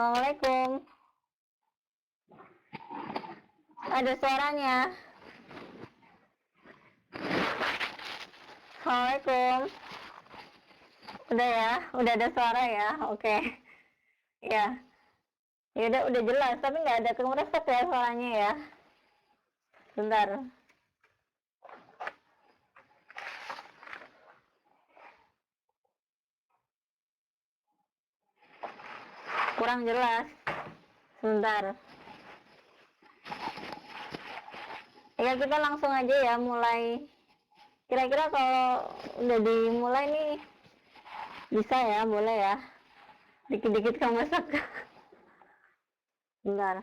Assalamualaikum. Ada suaranya. Assalamualaikum. Udah ya, udah ada suara ya. Oke. Ya. Ya udah jelas, tapi nggak ada kemeresek ya suaranya ya. Bentar. Kurang jelas. Sebentar. Ya kita langsung aja ya mulai. Kira-kira kalau udah dimulai nih bisa ya, boleh ya. Dikit-dikit kamu masak. Bentar.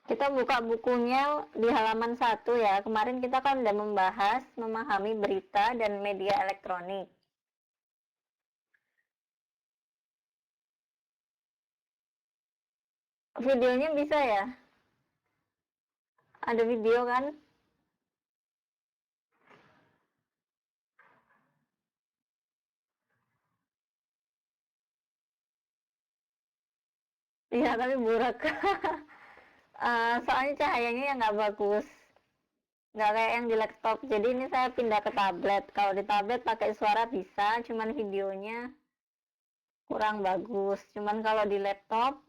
Kita buka bukunya di halaman 1 ya. Kemarin kita kan udah membahas memahami berita dan media elektronik. Videonya bisa ya? Ada video kan? Iya, tapi burak. Soalnya cahayanya yang nggak bagus. Nggak kayak yang di laptop. Jadi ini saya pindah ke tablet. Kalau di tablet pakai suara bisa, cuman videonya kurang bagus. Cuman kalau di laptop,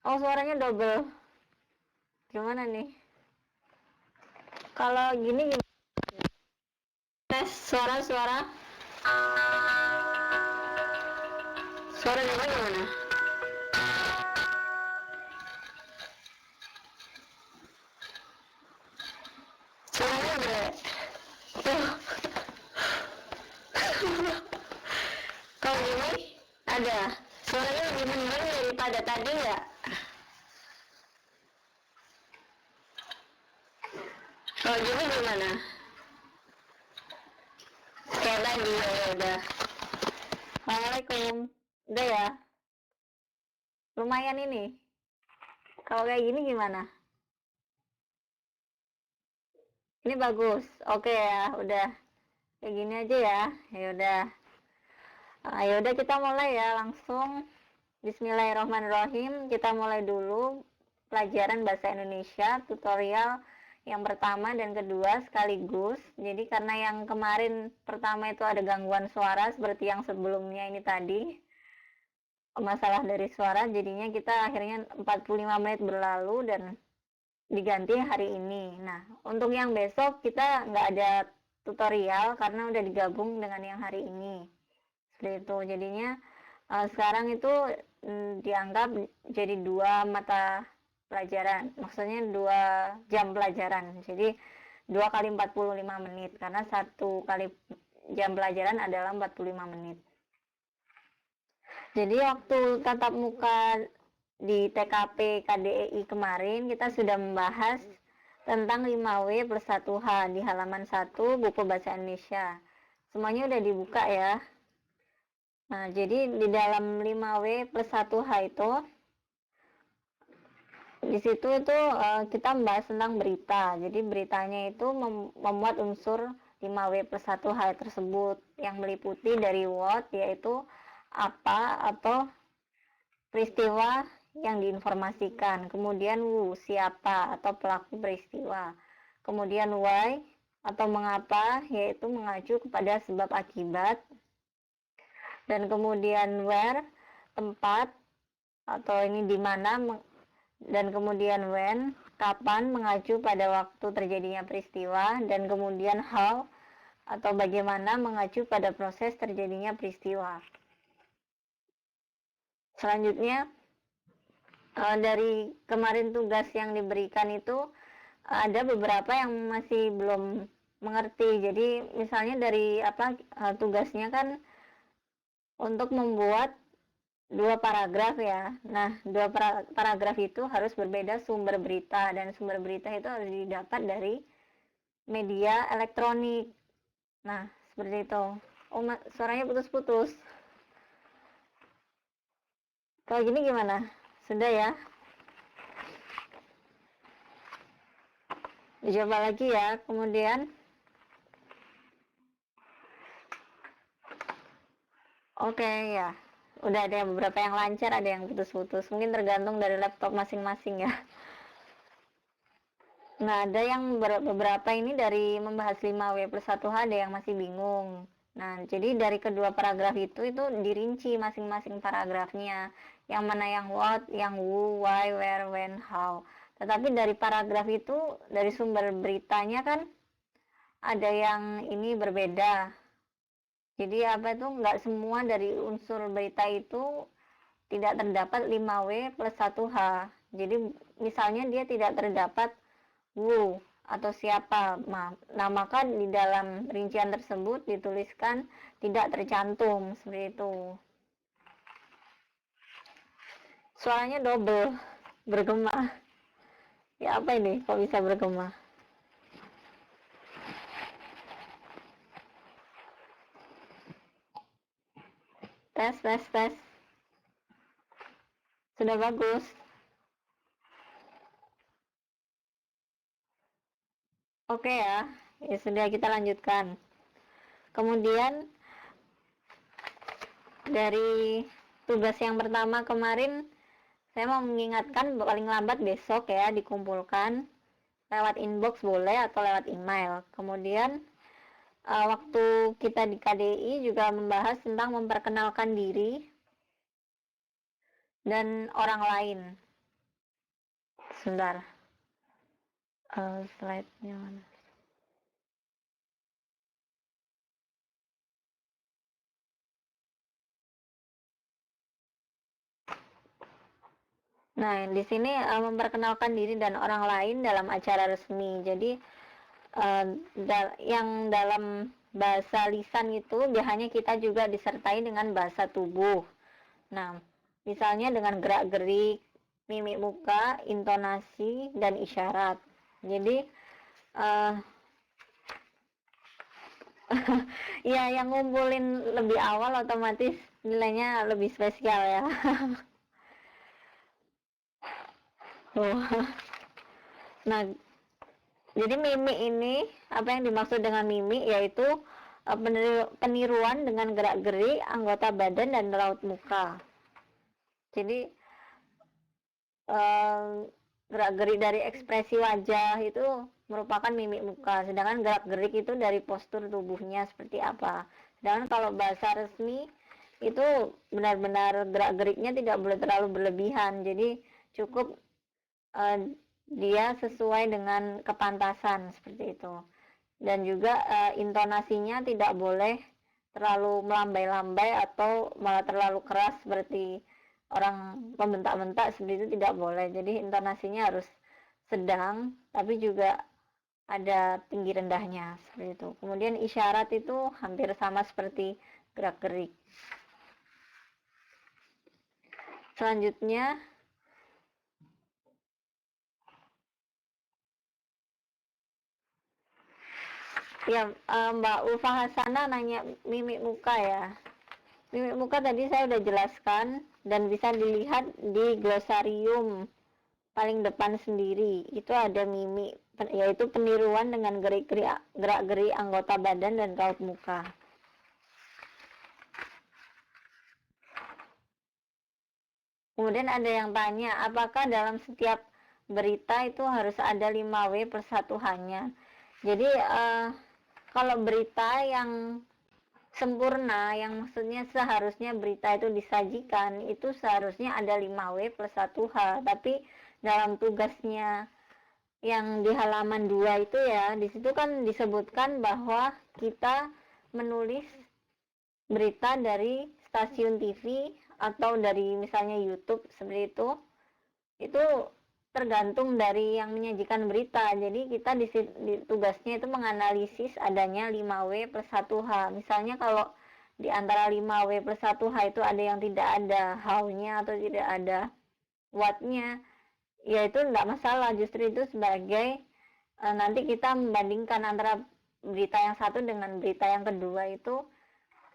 oh suaranya double. Gimana nih? Kalau gini gimana? Tes suara-suara. Suara gimana? Suaranya jelek. Kalau gini ada. Suaranya lebih mending daripada tadi nggak? Kalau gini gimana? Kayak tadi ya udah. Assalamualaikum. Udah ya? Lumayan ini. Kalau kayak gini gimana? Ini bagus. Oke ya, udah. Kayak gini aja ya. Ya udah. Ya udah kita mulai ya langsung. Bismillahirrahmanirrahim. Kita mulai dulu pelajaran bahasa Indonesia tutorial yang pertama dan kedua sekaligus. Jadi karena yang kemarin pertama itu ada gangguan suara seperti yang sebelumnya ini tadi. Masalah dari suara, jadinya kita akhirnya 45 menit berlalu dan diganti hari ini. Nah, untuk yang besok kita nggak ada tutorial karena udah digabung dengan yang hari ini. Seperti itu. Jadinya sekarang itu dianggap jadi 2 mata pelajaran. Maksudnya 2 jam pelajaran. Jadi 2 kali 45 menit karena 1 kali jam pelajaran adalah 45 menit. Jadi waktu tatap muka di TKP KDEI kemarin kita sudah membahas tentang 5W plus 1H di halaman 1 buku bahasa Indonesia. Semuanya udah dibuka ya. Nah, jadi di dalam 5W plus 1H itu di situ itu kita membahas tentang berita. Jadi beritanya itu memuat unsur 5W plus 1H tersebut yang meliputi dari what yaitu apa atau peristiwa yang diinformasikan, kemudian who siapa atau pelaku peristiwa, kemudian why atau mengapa yaitu mengacu kepada sebab akibat, dan kemudian where tempat atau ini di mana, dan kemudian when kapan mengacu pada waktu terjadinya peristiwa, dan kemudian how atau bagaimana mengacu pada proses terjadinya peristiwa. Selanjutnya dari kemarin tugas yang diberikan itu ada beberapa yang masih belum mengerti. Jadi misalnya dari tugasnya kan untuk membuat 2 paragraf ya. Nah, 2 paragraf itu harus berbeda sumber berita, dan sumber berita itu harus didapat dari media elektronik. Nah, seperti itu. Oh, suaranya putus-putus. Kalau gini gimana? Sudah ya? Dicoba lagi ya. Kemudian Oke, ya. Udah ada beberapa yang lancar, ada yang putus-putus. Mungkin tergantung dari laptop masing-masing ya. Nah, ada yang beberapa ini dari membahas 5W+1H ada yang masih bingung. Nah, jadi dari kedua paragraf itu dirinci masing-masing paragrafnya. Yang mana yang what, yang who, why, where, when, how. Tetapi dari paragraf itu, dari sumber beritanya kan ada yang ini berbeda. Jadi apa itu nggak semua dari unsur berita itu tidak terdapat 5W+1H. Jadi misalnya dia tidak terdapat who atau siapa. Nah, maka di dalam rincian tersebut dituliskan tidak tercantum seperti itu. Suaranya double, bergema. Ya apa ini? Kok bisa bergema? Tes, tes, tes. Sudah bagus. Oke ya. Ya sudah, kita lanjutkan. Kemudian dari tugas yang pertama kemarin, saya mau mengingatkan paling lambat besok ya dikumpulkan lewat inbox boleh atau lewat email. Kemudian waktu kita di KDI juga membahas tentang memperkenalkan diri dan orang lain. Sebentar, slide-nya mana? Nah, di sini memperkenalkan diri dan orang lain dalam acara resmi. Jadi yang dalam bahasa lisan itu biasanya kita juga disertai dengan bahasa tubuh. Nah, misalnya dengan gerak-gerik, mimik muka, intonasi, dan isyarat. Jadi ya yang ngumpulin lebih awal otomatis nilainya lebih spesial ya. Nah, jadi mimik ini, apa yang dimaksud dengan mimik yaitu peniruan dengan gerak-gerik anggota badan dan raut muka. Jadi gerak-gerik dari ekspresi wajah itu merupakan mimik muka, sedangkan gerak-gerik itu dari postur tubuhnya seperti apa. Sedangkan kalau bahasa resmi itu benar-benar gerak-geriknya tidak boleh terlalu berlebihan, jadi cukup dia sesuai dengan kepantasan seperti itu. Dan juga intonasinya tidak boleh terlalu melambai-lambai atau malah terlalu keras seperti orang membentak-bentak, seperti itu tidak boleh. Jadi intonasinya harus sedang tapi juga ada tinggi rendahnya seperti itu. Kemudian isyarat itu hampir sama seperti gerak-gerik. Selanjutnya ya, Mbak Ulfa Hasana nanya mimik muka ya. Mimik muka tadi saya udah jelaskan dan bisa dilihat di glosarium paling depan sendiri. Itu ada mimik, yaitu peniruan dengan gerak-gerik anggota badan dan raut muka. Kemudian ada yang tanya, apakah dalam setiap berita itu harus ada 5W+1H-nya? Jadi kalau berita yang sempurna, yang maksudnya seharusnya berita itu disajikan, itu seharusnya ada 5W+1H. Tapi dalam tugasnya yang di halaman 2 itu ya, di situ kan disebutkan bahwa kita menulis berita dari stasiun TV atau dari misalnya YouTube seperti itu tergantung dari yang menyajikan berita. Jadi kita di tugasnya itu menganalisis adanya 5W+1H. Misalnya kalau di antara 5W+1H itu ada yang tidak ada how-nya atau tidak ada what-nya, ya itu tidak masalah. Justru itu sebagai nanti kita membandingkan antara berita yang satu dengan berita yang kedua, itu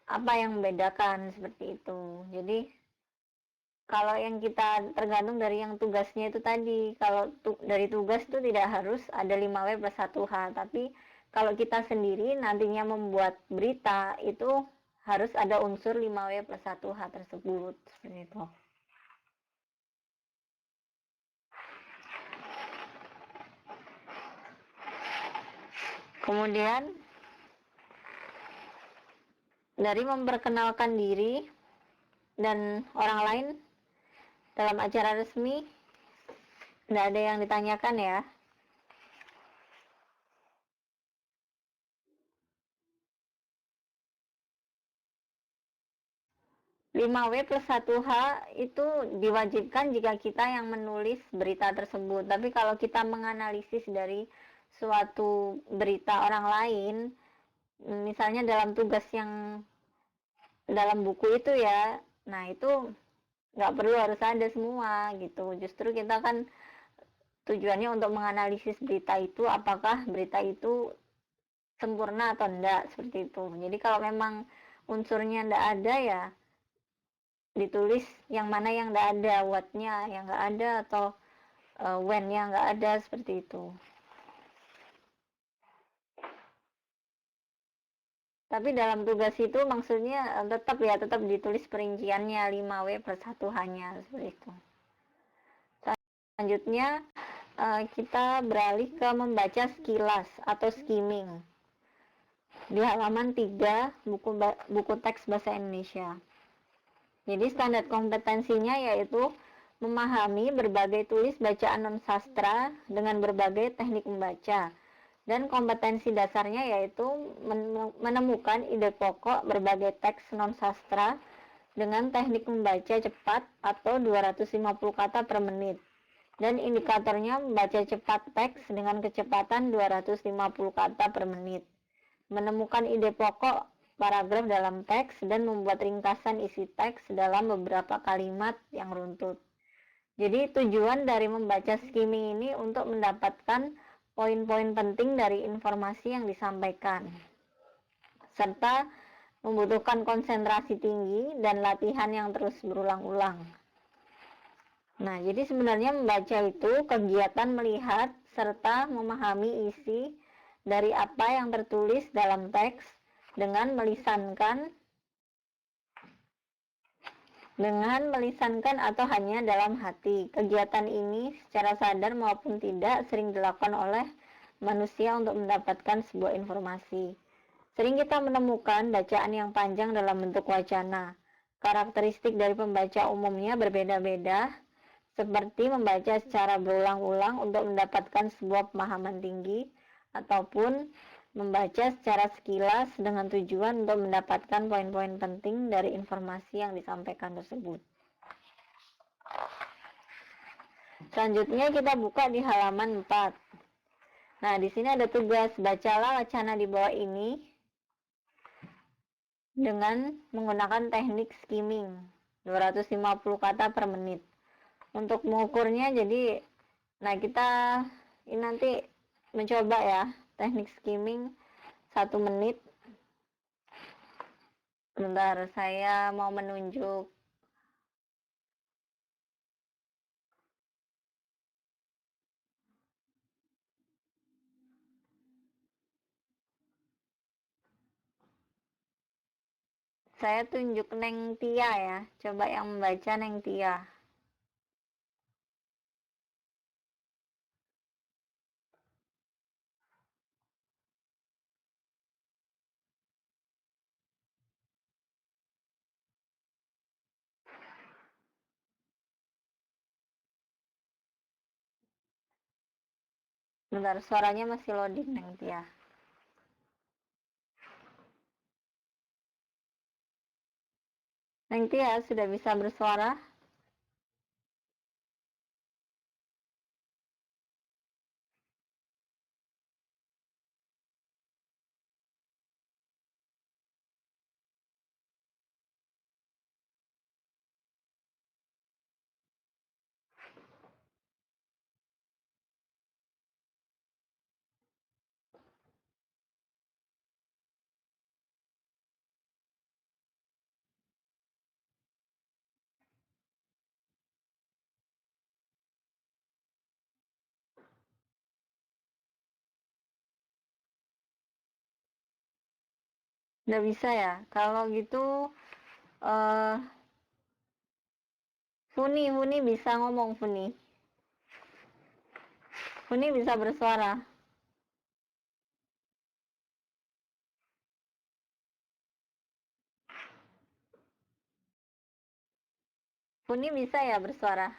apa yang membedakan seperti itu. Jadi kalau yang kita tergantung dari yang tugasnya itu tadi, kalau dari tugas itu tidak harus ada 5W+1H, tapi kalau kita sendiri nantinya membuat berita itu harus ada unsur 5W plus 1H tersebut, seperti itu. Kemudian dari memperkenalkan diri dan orang lain dalam acara resmi, tidak ada yang ditanyakan ya. 5W plus 1H itu diwajibkan jika kita yang menulis berita tersebut. Tapi kalau kita menganalisis dari suatu berita orang lain, misalnya dalam tugas yang dalam buku itu ya, nah itu nggak perlu harus ada semua gitu. Justru kita kan tujuannya untuk menganalisis berita itu, apakah berita itu sempurna atau enggak, seperti itu. Jadi kalau memang unsurnya enggak ada ya ditulis yang mana yang nggak ada, what-nya yang nggak ada atau when-nya nggak ada, seperti itu. Tapi dalam tugas itu maksudnya tetap ditulis perinciannya 5W per 1H-nya, seperti itu. Selanjutnya kita beralih ke membaca sekilas atau skimming di halaman 3 buku teks bahasa Indonesia. Jadi standar kompetensinya yaitu memahami berbagai tulis bacaan non-sastra dengan berbagai teknik membaca. Dan kompetensi dasarnya yaitu menemukan ide pokok berbagai teks non-sastra dengan teknik membaca cepat atau 250 kata per menit. Dan indikatornya membaca cepat teks dengan kecepatan 250 kata per menit. Menemukan ide pokok paragraf dalam teks dan membuat ringkasan isi teks dalam beberapa kalimat yang runtut. Jadi tujuan dari membaca skimming ini untuk mendapatkan poin-poin penting dari informasi yang disampaikan, serta membutuhkan konsentrasi tinggi dan latihan yang terus berulang-ulang. Nah, jadi sebenarnya membaca itu kegiatan melihat serta memahami isi dari apa yang tertulis dalam teks dengan melisankan atau hanya dalam hati. Kegiatan ini secara sadar maupun tidak sering dilakukan oleh manusia untuk mendapatkan sebuah informasi. Sering kita menemukan bacaan yang panjang dalam bentuk wacana. Karakteristik dari pembaca umumnya berbeda-beda, seperti membaca secara berulang-ulang untuk mendapatkan sebuah pemahaman tinggi, ataupun membaca secara sekilas dengan tujuan untuk mendapatkan poin-poin penting dari informasi yang disampaikan tersebut. Selanjutnya kita buka di halaman 4. Nah, di sini ada tugas, bacalah wacana di bawah ini dengan menggunakan teknik skimming 250 kata per menit. Untuk mengukurnya jadi kita ini nanti mencoba ya teknik skimming 1 menit. Bentar, saya mau menunjuk. Saya tunjuk Neng Tia ya. Coba yang membaca Neng Tia. Bentar, suaranya masih loading Neng Tia. Neng Tia sudah bisa bersuara? Nggak bisa ya? Kalau gitu, eh Funi bisa ngomong, Funi. Funi bisa bersuara. Funi bisa ya bersuara?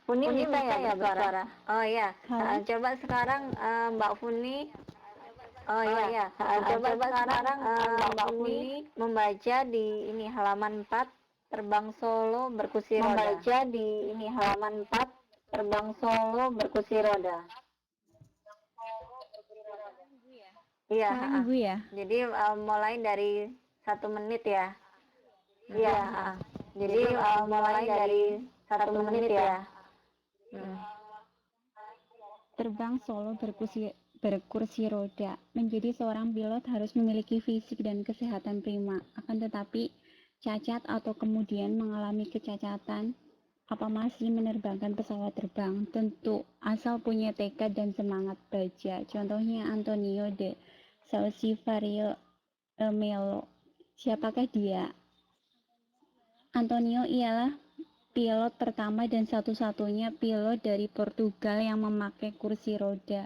Funi bisa ya bersuara? Oh iya, coba sekarang Mbak Funi. Oh iya, coba sekarang Mbak Funi membaca di ini halaman 4, terbang solo berkursi roda. Membaca di ini halaman 4, terbang solo berkursi roda. Iya, Saya nunggu ya. jadi mulai dari 1 menit ya. Iya, jadi mulai dari 1 menit ya. Terbang solo berkursi roda. Menjadi seorang pilot harus memiliki fisik dan kesehatan prima. Akan tetapi, cacat atau kemudian mengalami kecacatan apa masih menerbangkan pesawat terbang? Tentu, asal punya tekad dan semangat baja. Contohnya Antonio de Salsivario Melo. Siapakah dia? Antonio ialah pilot pertama dan satu-satunya pilot dari Portugal yang memakai kursi roda.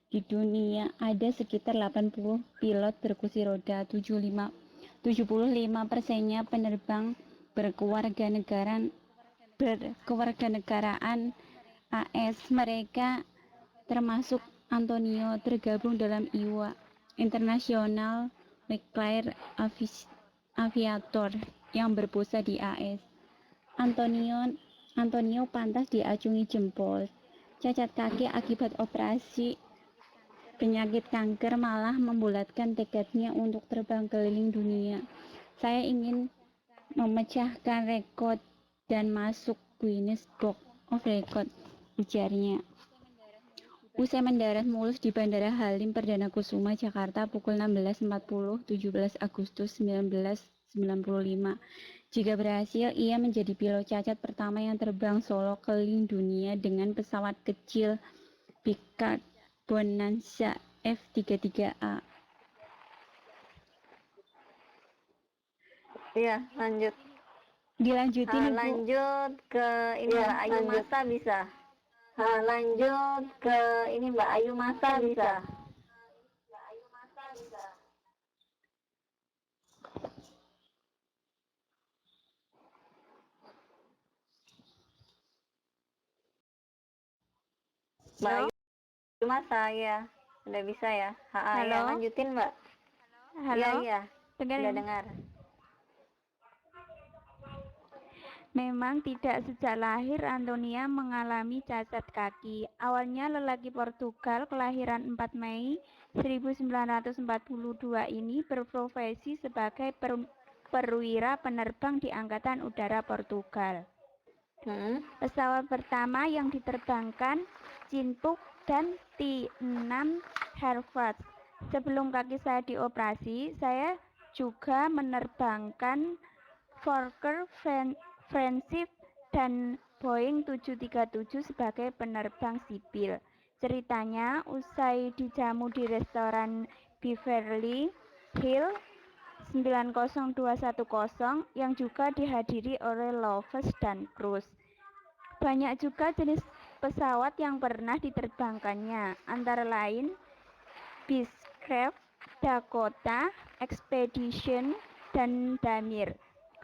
Di dunia ada sekitar 80 pilot berkursi roda, 75%-nya penerbang berkewarganegaraan AS. Mereka termasuk Antonio tergabung dalam IWA, International Nuclear Aviator, yang berpusat di AS. Antonio pantas diacungi jempol. Cacat kaki akibat operasi penyakit kanker malah membulatkan tekadnya untuk terbang keliling dunia. Saya ingin memecahkan rekor dan masuk Guinness Book of Record, ujarnya. Usai mendarat mulus di Bandara Halim Perdana Kusuma, Jakarta pukul 16.40, 17 Agustus 1995. Jika berhasil, ia menjadi pilot cacat pertama yang terbang solo keliling dunia dengan pesawat kecil Pickard Bonanza F-33A. Iya, lanjut. Dilanjutin, Ibu. Lanjut ke ini Mbak Ayu Masa bisa. Lanjut ke ini Mbak Ayu Masa bisa. Mbak Ayu Masa ya, udah bisa ya. Halo. Ya, lanjutin Mbak. Halo. Iya, Dengerin. udah dengar. Memang tidak sejak lahir Antonia mengalami cacat kaki. Awalnya lelaki Portugal kelahiran 4 Mei 1942 ini berprofesi sebagai perwira penerbang di Angkatan Udara Portugal. Pesawat pertama yang diterbangkan Cintuk dan T-6 Hercules. Sebelum kaki saya dioperasi, saya juga menerbangkan Fokker Friendship dan Boeing 737 sebagai penerbang sipil. Ceritanya, usai dijamu di restoran Beverly Hills 90210 yang juga dihadiri oleh Lovers dan Cruz. Banyak juga jenis pesawat yang pernah diterbangkannya, antara lain Beechcraft, Dakota, Expedition, dan Damir.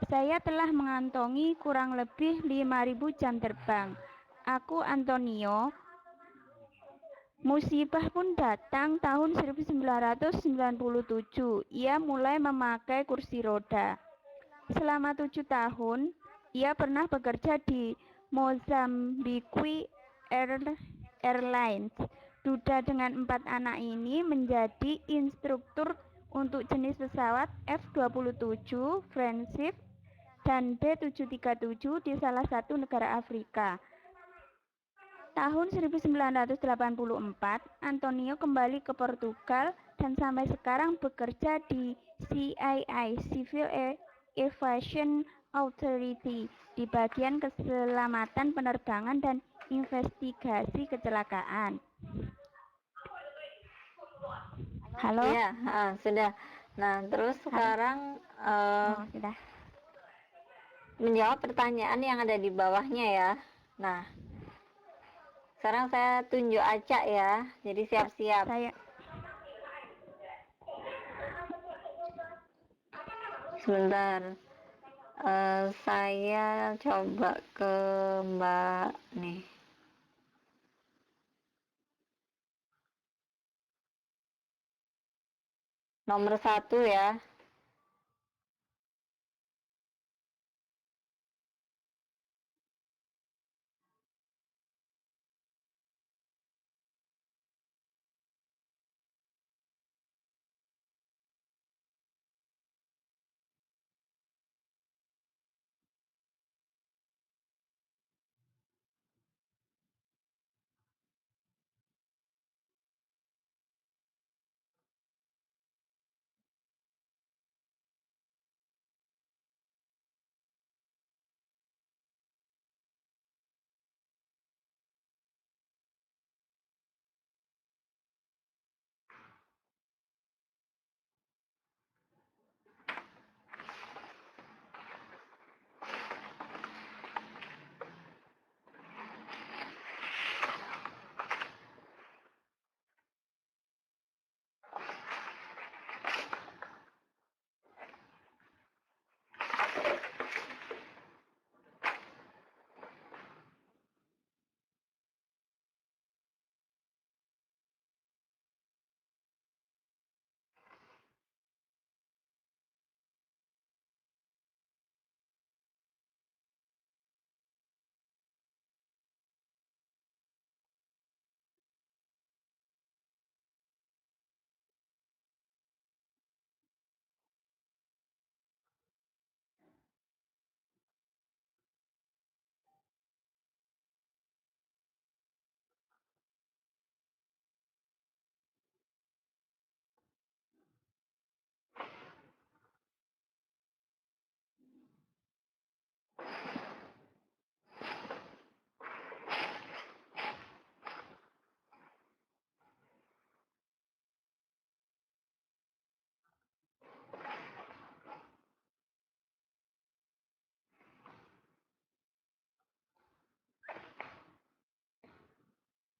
Saya telah mengantongi kurang lebih 5.000 jam terbang. Aku Antonio. Musibah pun datang tahun 1997. Ia mulai memakai kursi roda. Selama 7 tahun, ia pernah bekerja di Mozambique Airlines. Duda dengan 4 anak ini menjadi instruktur untuk jenis pesawat F-27 Friendship dan B-737 di salah satu negara Afrika. Tahun 1984, Antonio kembali ke Portugal dan sampai sekarang bekerja di CAA, Civil Aviation Authority, di bagian keselamatan penerbangan dan investigasi kecelakaan. Halo? Iya, sudah. Nah, terus sekarang Sudah. menjawab pertanyaan yang ada di bawahnya ya. Nah, sekarang saya tunjuk acak ya. Jadi siap-siap. Saya Sebentar. Saya coba ke Mbak nih. Nomor 1 ya.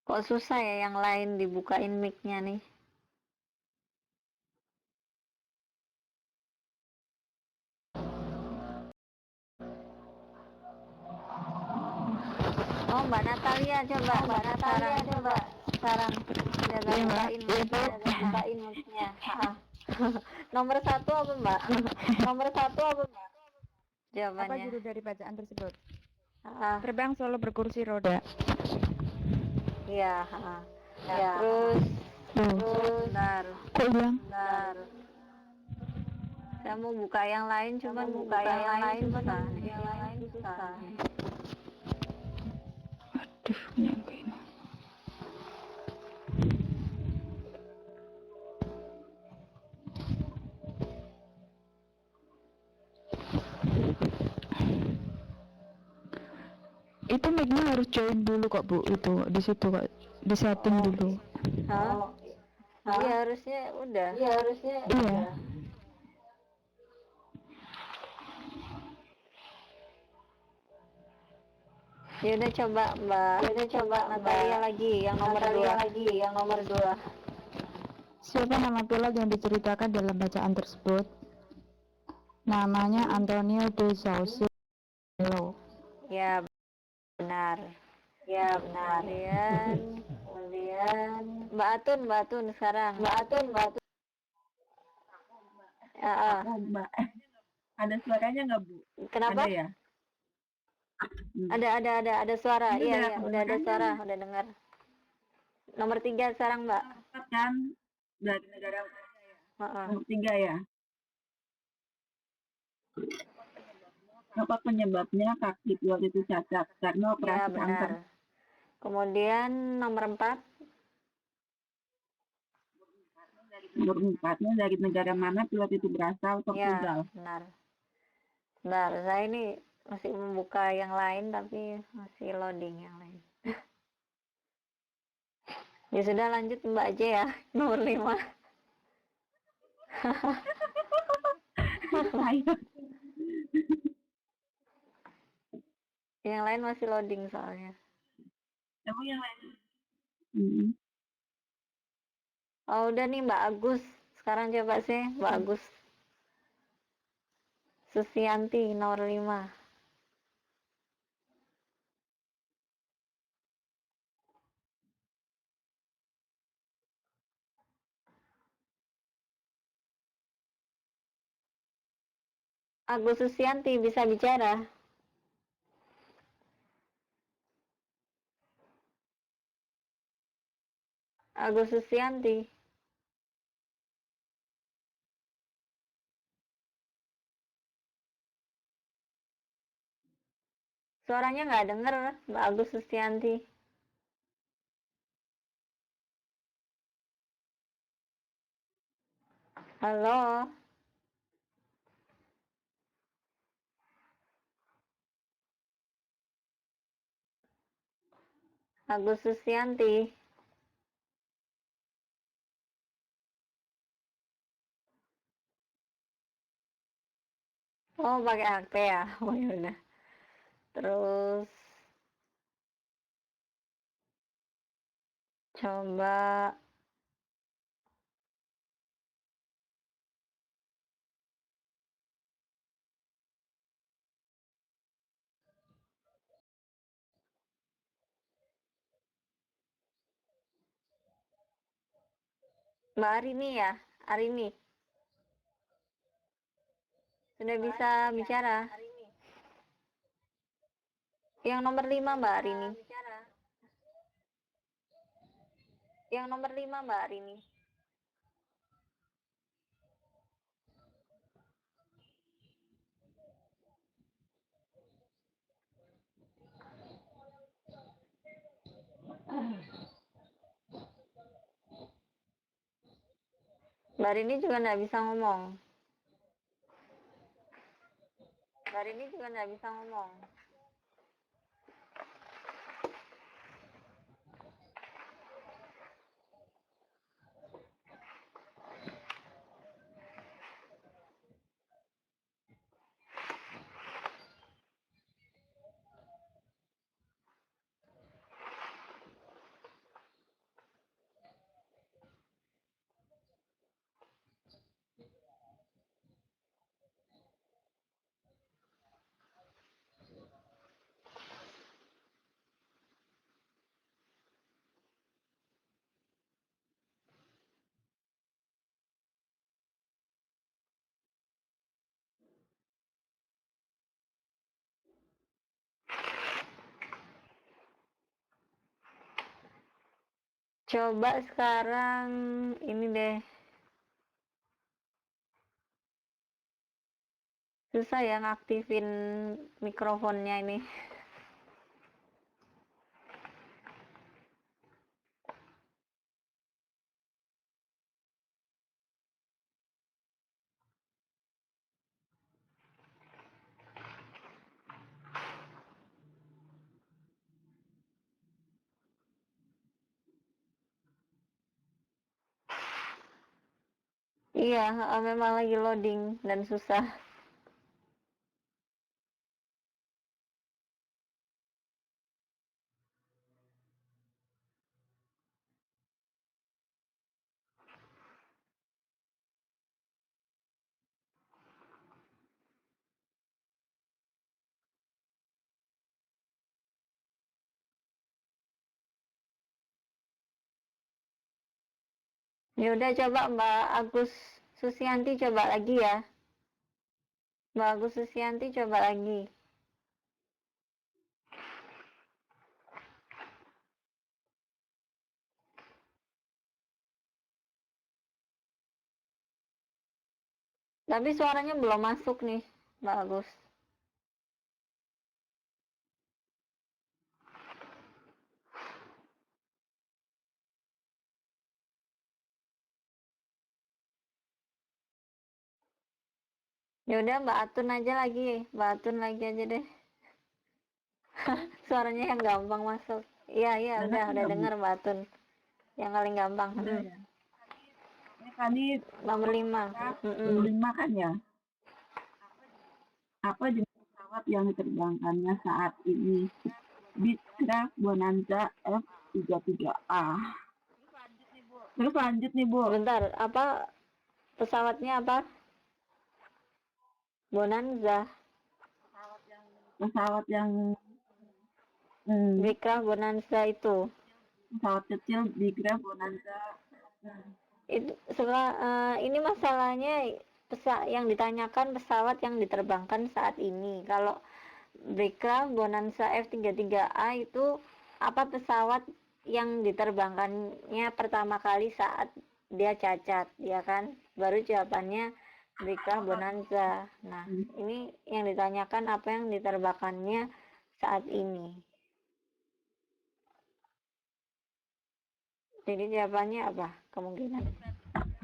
Kok susah ya yang lain dibukain mic-nya nih? Oh, Mbak Natalia coba. Mbak Natalia coba. Sekarang jaga bukain mic-nya, jaga bukain mic-nya. Nomor 1 apa, Mbak? Nomor 1 apa, Mbak? apa Jawabannya. judul dari bacaan tersebut? Ah, Terbang solo berkursi roda. iya, ya. Terus bentar. Kok bilang? Bentar. Saya mau buka yang lain, cuman buka yang lain susah nih. Aduh, nyangkain. Itu mic-nya harus join dulu kok Bu, itu di situ kok, di setting dulu. Hah? Iya harusnya udah. Iya. Ya udah coba Mbak Natalia lagi yang nomor 2. Siapa nama pilot yang diceritakan dalam bacaan tersebut? Namanya Antonio de Saucedo. Ya benar. Kemudian Mbak Atun sekarang. Ah, Mbak, ada suaranya nggak Bu? kenapa? Ada ya? Ada suara. Ini Iya, udah udah ada kedengaran suara, udah dengar. Nomor 3 sekarang, Mbak. Kan dari negara Heeh. nomor 3 ya. Apa penyebabnya kaki pilot itu cacat? Karena Ya operasi kanker. benar. Kemudian nomor 4. Nomor 4-nya dari negara mana pilot itu berasal? Portugal. Ya, benar. Bentar, saya ini masih membuka yang lain tapi masih loading yang lain. Ya sudah lanjut Mbak aja ya, nomor 5. Saya. Yang lain masih loading soalnya. Emang yang lain? Mm-mm. Oh udah nih Mbak Agus. Sekarang coba sih Mbak Agus. Susianti nomor 5. Agus Susianti bisa bicara. Agus Susianti. Suaranya nggak denger Mbak Agus Susianti. Halo. Agus Susianti. Oh pakai HP ya. Oh ya udah. Terus coba Mbak Arini ya. Arini. Sudah bisa bicara. Yang nomor 5 Mbak Arini. Yang nomor 5 Mbak Arini. Mbak Arini juga nggak bisa ngomong. Mbak Arini juga nggak bisa ngomong. Coba sekarang ini deh. Susah ya ngaktifin mikrofonnya ini. Iya, memang lagi loading dan susah. Ya udah coba Mbak Agus Susianti coba lagi ya. Mbak Agus Susianti coba lagi. Tapi suaranya belum masuk nih, Mbak Agus. Ya udah Mbak Atun aja lagi, Mbak Atun lagi aja deh. Suaranya yang gampang masuk. Iya, iya, udah Udah denger Mbak Atun. Yang paling gampang. Udah ya. Ini tadi Nomor 5. nomor 5 kan ya? Apa jenis pesawat yang diterbangkannya saat ini? Beechcraft Bonanza F-33A. Terus lanjut nih, Bu. Sebentar, apa pesawatnya apa? Bonanza. Pesawat yang Beechcraft Bonanza itu. pesawat kecil Beechcraft Bonanza. Itu ini masalahnya yang ditanyakan pesawat yang diterbangkan saat ini. Kalau Beechcraft Bonanza F-33A itu apa pesawat yang diterbangkannya pertama kali saat dia cacat, ya kan? Baru jawabannya Beechcraft Bonanza. Nah, ini yang ditanyakan apa yang diterbangkannya saat ini. Jadi jawabannya apa? Kemungkinan.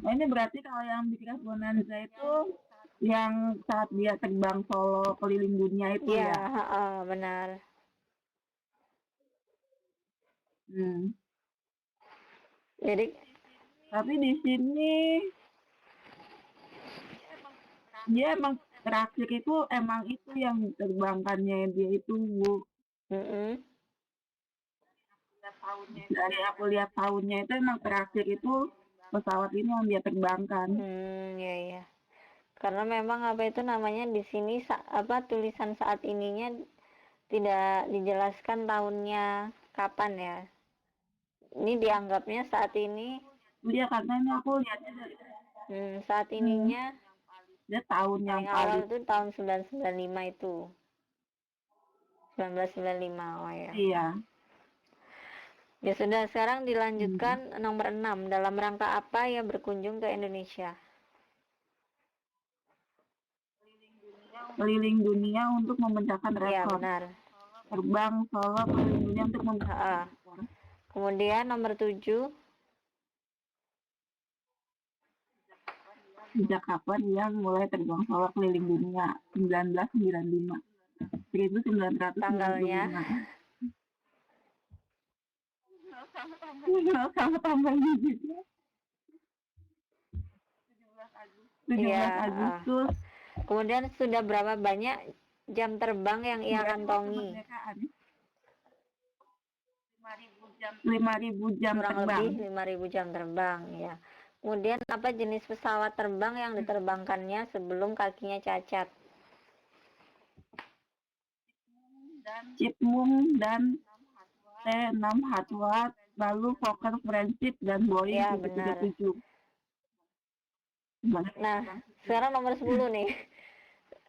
Nah, ini berarti kalau yang Beechcraft Bonanza itu yang saat dia terbang solo keliling dunia itu Ya, ya? benar. Jadi Tapi di sini dia emang terakhir itu emang itu yang diterbangkannya dia itu, Bu. Dari aku lihat tahunnya itu emang terakhir itu pesawat ini yang dia terbangkan. Ya. Karena memang apa itu namanya di sini tulisan saat ininya tidak dijelaskan tahunnya kapan ya. Ini dianggapnya saat ini. Iya, karena ini aku lihatnya dari saat ininya dia tahun yang awal itu tahun 1995 itu. 1995, oh ya. Iya. Ya sudah, sekarang dilanjutkan nomor 6. Dalam rangka apa ia berkunjung ke Indonesia? Keliling dunia untuk memecahkan rekor. Iya, benar. Terbang solo keliling dunia untuk memecahkan rekor. Kemudian nomor 7. Sejak kapan yang mulai terbang solo keliling dunia? 1995. 1995. Tanggalnya. Sama tambah digitnya. 17 Agustus. Kemudian sudah berapa banyak jam terbang yang ia kantongi? 5.000 jam kurang terbang. Lebih 5.000 jam terbang ya. Kemudian apa jenis pesawat terbang yang diterbangkannya sebelum kakinya cacat? Chipmunk dan T6 Hatwat, lalu Fokker Friendship dan Boeing Ya, 737. Nah, sekarang nomor 10 nih.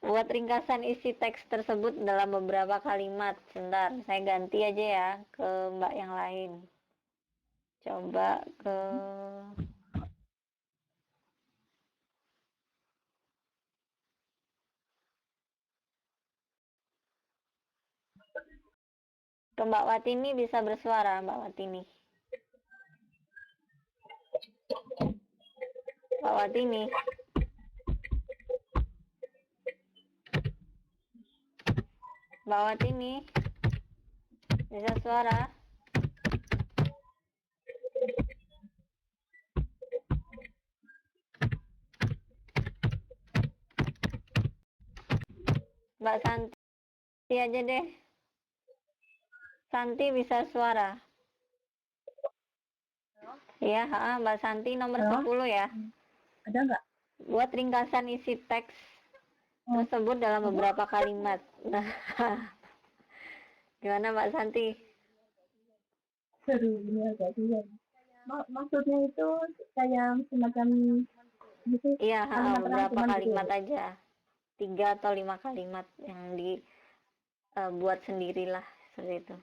Buat ringkasan isi teks tersebut dalam beberapa kalimat. Sebentar, saya ganti aja ya ke Mbak yang lain. Coba ke Mbak Watini, bisa bersuara Mbak Watini. Mbak Watini. Mbak Watini, bisa suara? Mbak Santi aja deh. Santi bisa suara? Iya, Mbak Santi nomor 10 ya. Ada nggak? Buat ringkasan isi teks tersebut dalam beberapa kalimat. Nah, gimana Mbak Santi? Seru, ini agak sulit. Maksudnya itu kayak semacam gitu. Iya, beberapa kalimat aja. 3 atau 5 kalimat yang dibuat sendirilah seperti itu.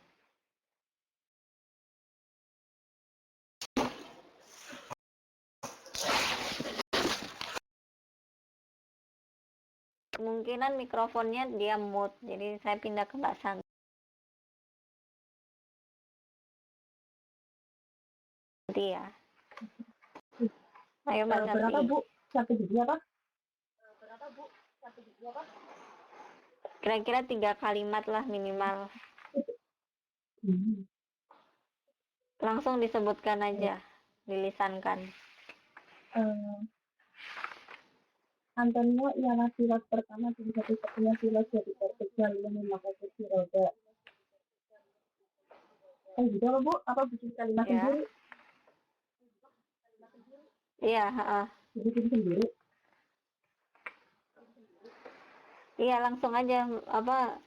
Kemungkinan mikrofonnya dia mute, jadi saya pindah ke Mbak Santi ya. Ayo Mbak Santi. Berapa, Bu? Satu gigi apa? Kira-kira 3 kalimat lah minimal. Langsung disebutkan aja, dilisankan. Eh, Antonio ialah pilot pertama dan satu-satunya pilot dari Portugal yang memakai kursi roda. Gitu loh Bu, apa bikin kalimat Ya, sendiri? iya, Bikin sendiri. iya langsung aja apa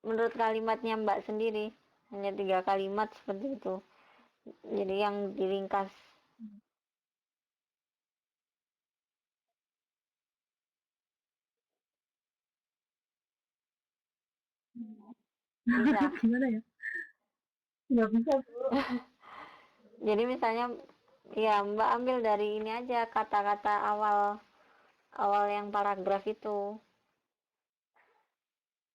menurut kalimatnya Mbak sendiri, hanya 3 kalimat seperti itu. Jadi yang diringkas. Bisa. Gimana ya? Nggak bisa Bu. Jadi misalnya ya Mbak ambil dari ini aja kata-kata awal awal yang paragraf itu.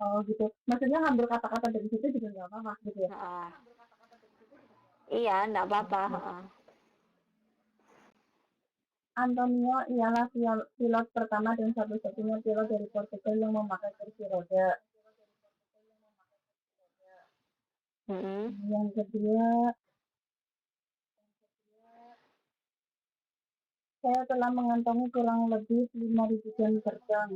Oh gitu. Maksudnya ngambil kata-kata dari situ juga nggak apa-apa gitu ya? Heeh. Iya, enggak apa-apa. Oke. Antonio ialah pilot pertama dan satu-satunya pilot dari Portugal yang memakai kursi roda. Yang kedua, saya telah mengantongi kurang lebih 5.000 jam terbang.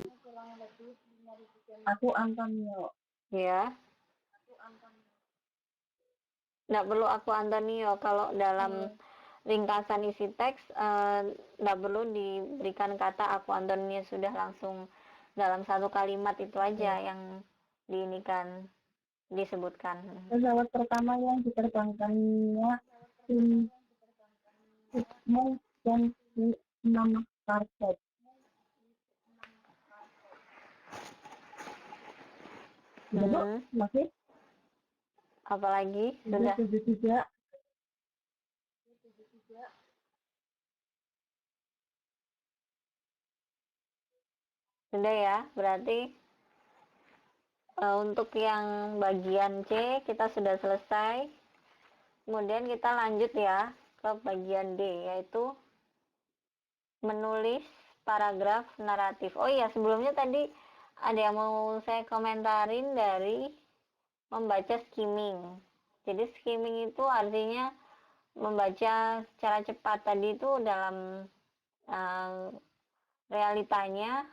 Aku Antonio. Ya, enggak perlu aku Antonio kalau dalam ringkasan isi teks enggak perlu diberikan kata aku Antonio, sudah langsung dalam satu kalimat itu aja yang diinikan disebutkan. Pesawat pertama yang diterbangkannya Sigmund dan enam target. Masih? Apalagi sudah 73. sudah ya, berarti untuk yang bagian C kita sudah selesai. Kemudian kita lanjut ya ke bagian D, yaitu menulis paragraf naratif. Oh iya, sebelumnya tadi ada yang mau saya komentarin dari membaca skimming. Jadi skimming itu artinya membaca secara cepat. Tadi itu dalam realitanya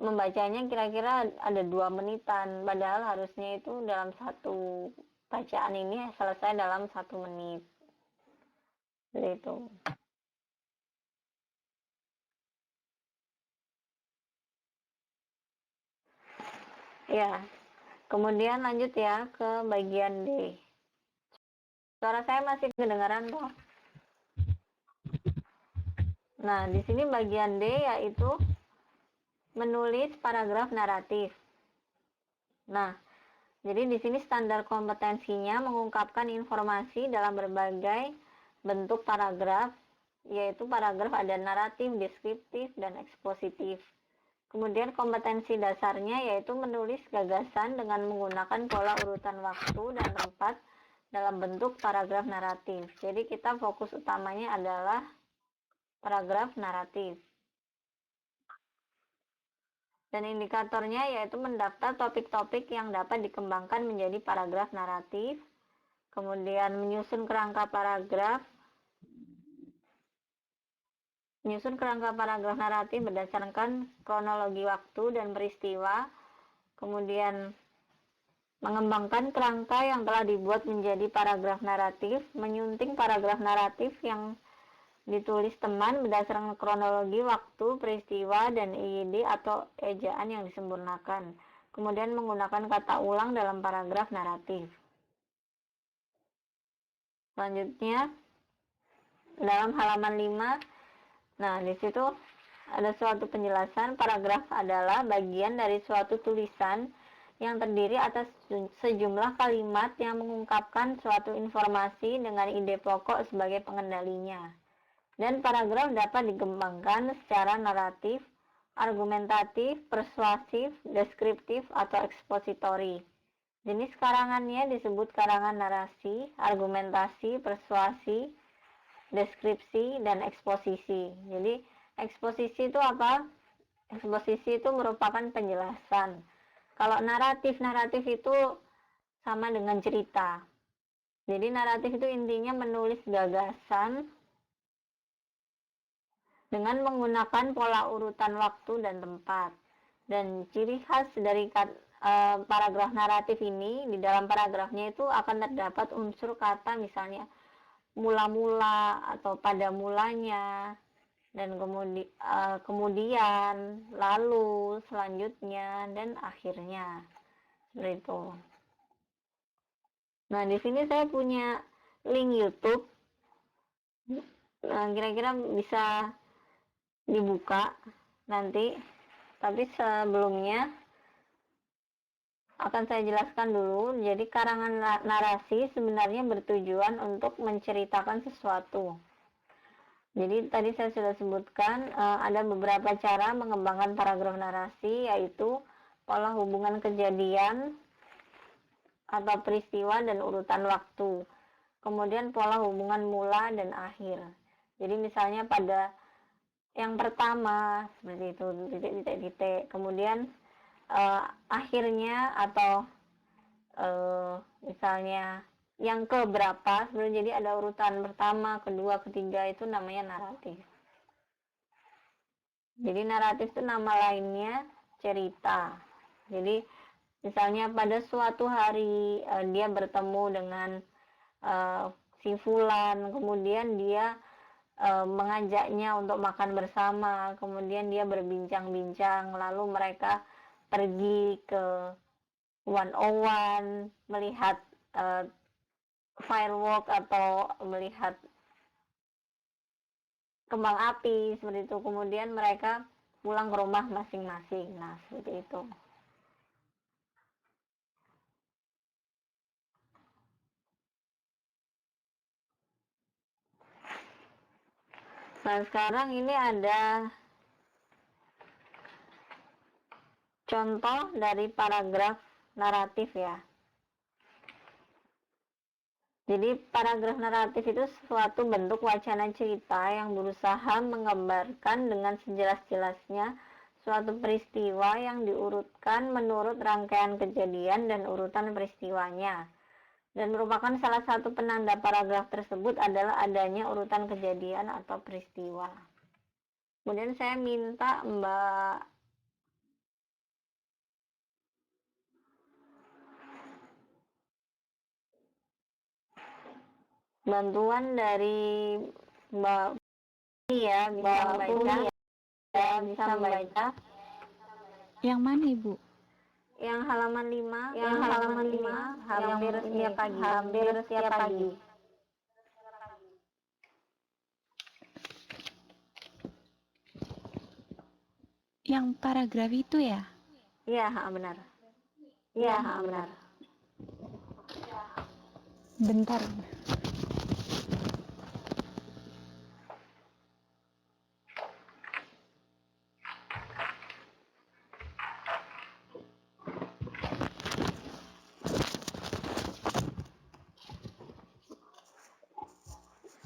membacanya kira-kira ada 2 menitan, padahal harusnya itu dalam satu bacaan ini selesai dalam 1 menit. Seperti itu. Ya, kemudian lanjut ya ke bagian D. Suara saya masih kedengaran kok. Nah, di sini bagian D yaitu menulis paragraf naratif. Nah, jadi di sini standar kompetensinya mengungkapkan informasi dalam berbagai bentuk paragraf, yaitu paragraf ada naratif, deskriptif, dan ekspositif. Kemudian kompetensi dasarnya yaitu menulis gagasan dengan menggunakan pola urutan waktu dan tempat dalam bentuk paragraf naratif. Jadi kita fokus utamanya adalah paragraf naratif. Dan indikatornya yaitu mendaftar topik-topik yang dapat dikembangkan menjadi paragraf naratif, kemudian menyusun kerangka paragraf naratif berdasarkan kronologi waktu dan peristiwa, kemudian mengembangkan kerangka yang telah dibuat menjadi paragraf naratif, menyunting paragraf naratif yang ditulis teman berdasarkan kronologi waktu, peristiwa, dan IID atau ejaan yang disempurnakan. Kemudian menggunakan kata ulang dalam paragraf naratif. Selanjutnya, dalam halaman 5, nah di situ ada suatu penjelasan. Paragraf adalah bagian dari suatu tulisan yang terdiri atas sejumlah kalimat yang mengungkapkan suatu informasi dengan ide pokok sebagai pengendalinya. Dan paragraf dapat dikembangkan secara naratif, argumentatif, persuasif, deskriptif, atau ekspositori. Jenis karangannya disebut karangan narasi, argumentasi, persuasi, deskripsi, dan eksposisi. Jadi eksposisi itu apa? Eksposisi itu merupakan penjelasan. Kalau naratif itu sama dengan cerita. Jadi naratif itu intinya menulis gagasan dengan menggunakan pola urutan waktu dan tempat. Dan ciri khas dari paragraf naratif ini, di dalam paragrafnya itu akan terdapat unsur kata misalnya mula-mula atau pada mulanya, dan kemudian, lalu, selanjutnya, dan akhirnya. Seperti itu. Nah, di sini saya punya link YouTube. Kira-kira bisa dibuka nanti, tapi sebelumnya akan saya jelaskan dulu. Jadi karangan narasi sebenarnya bertujuan untuk menceritakan sesuatu. Jadi tadi saya sudah sebutkan ada beberapa cara mengembangkan paragraf narasi, yaitu pola hubungan kejadian atau peristiwa dan urutan waktu. Kemudian pola hubungan mula dan akhir. Jadi misalnya pada yang pertama seperti itu, titik-titik. Kemudian akhirnya atau misalnya yang keberapa, sebenarnya jadi ada urutan pertama, kedua, ketiga, itu namanya naratif. Jadi naratif itu nama lainnya cerita. Jadi misalnya pada suatu hari dia bertemu dengan si fulan, kemudian dia mengajaknya untuk makan bersama, kemudian dia berbincang-bincang, lalu mereka pergi ke 101 melihat firework atau melihat kembang api seperti itu, kemudian mereka pulang ke rumah masing-masing. Nah, seperti itu. Nah, sekarang ini ada contoh dari paragraf naratif ya. Jadi paragraf naratif itu suatu bentuk wacana cerita yang berusaha menggambarkan dengan sejelas-jelasnya suatu peristiwa yang diurutkan menurut rangkaian kejadian dan urutan peristiwanya. Dan merupakan salah satu penanda paragraf tersebut adalah adanya urutan kejadian atau peristiwa. Kemudian saya minta Mbak bantuan dari Mbak ya, bisa membaca, ya, bisa membaca. Yang mana, Ibu? Yang halaman 5, hampir setiap pagi. Yang paragraf itu ya? Iya, benar. Iya, benar. Bentar.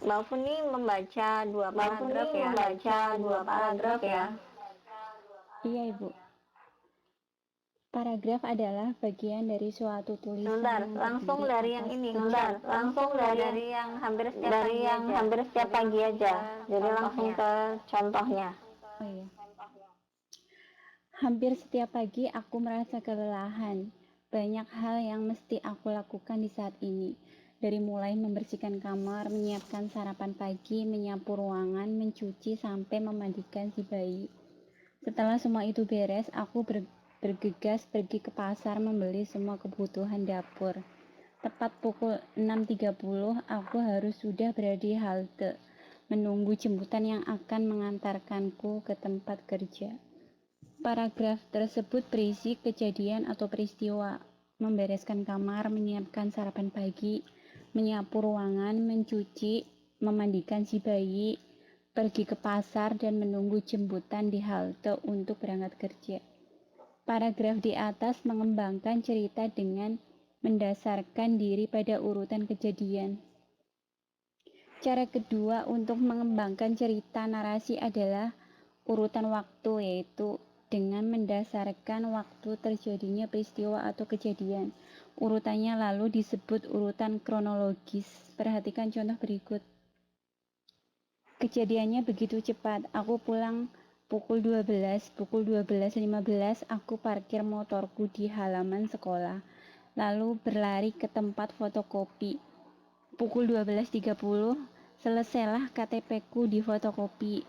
Mbak Funi membaca dua paragraf ya. Iya, Ibu. Paragraf adalah bagian dari suatu tulisan. Sebentar, langsung dari yang ini. Langsung dari yang hampir setiap pagi aja. Jadi langsung ke contohnya. Oh iya. Hampir setiap pagi aku merasa kelelahan. Banyak hal yang mesti aku lakukan di saat ini. Dari mulai membersihkan kamar, menyiapkan sarapan pagi, menyapu ruangan, mencuci, sampai memandikan si bayi. Setelah semua itu beres, aku bergegas pergi ke pasar membeli semua kebutuhan dapur. Tepat pukul 6.30, aku harus sudah berada di halte, menunggu jemputan yang akan mengantarkanku ke tempat kerja. Paragraf tersebut berisi kejadian atau peristiwa: membereskan kamar, menyiapkan sarapan pagi, menyapu ruangan, mencuci, memandikan si bayi, pergi ke pasar, dan menunggu jemputan di halte untuk berangkat kerja. Paragraf di atas mengembangkan cerita dengan mendasarkan diri pada urutan kejadian. Cara kedua untuk mengembangkan cerita narasi adalah urutan waktu, yaitu dengan mendasarkan waktu terjadinya peristiwa atau kejadian. Urutannya lalu disebut urutan kronologis. Perhatikan contoh berikut. Kejadiannya begitu cepat. Aku pulang pukul 12, pukul 12.15 aku parkir motorku di halaman sekolah, lalu berlari ke tempat fotokopi. Pukul 12.30 selesailah KTP-ku di fotokopi.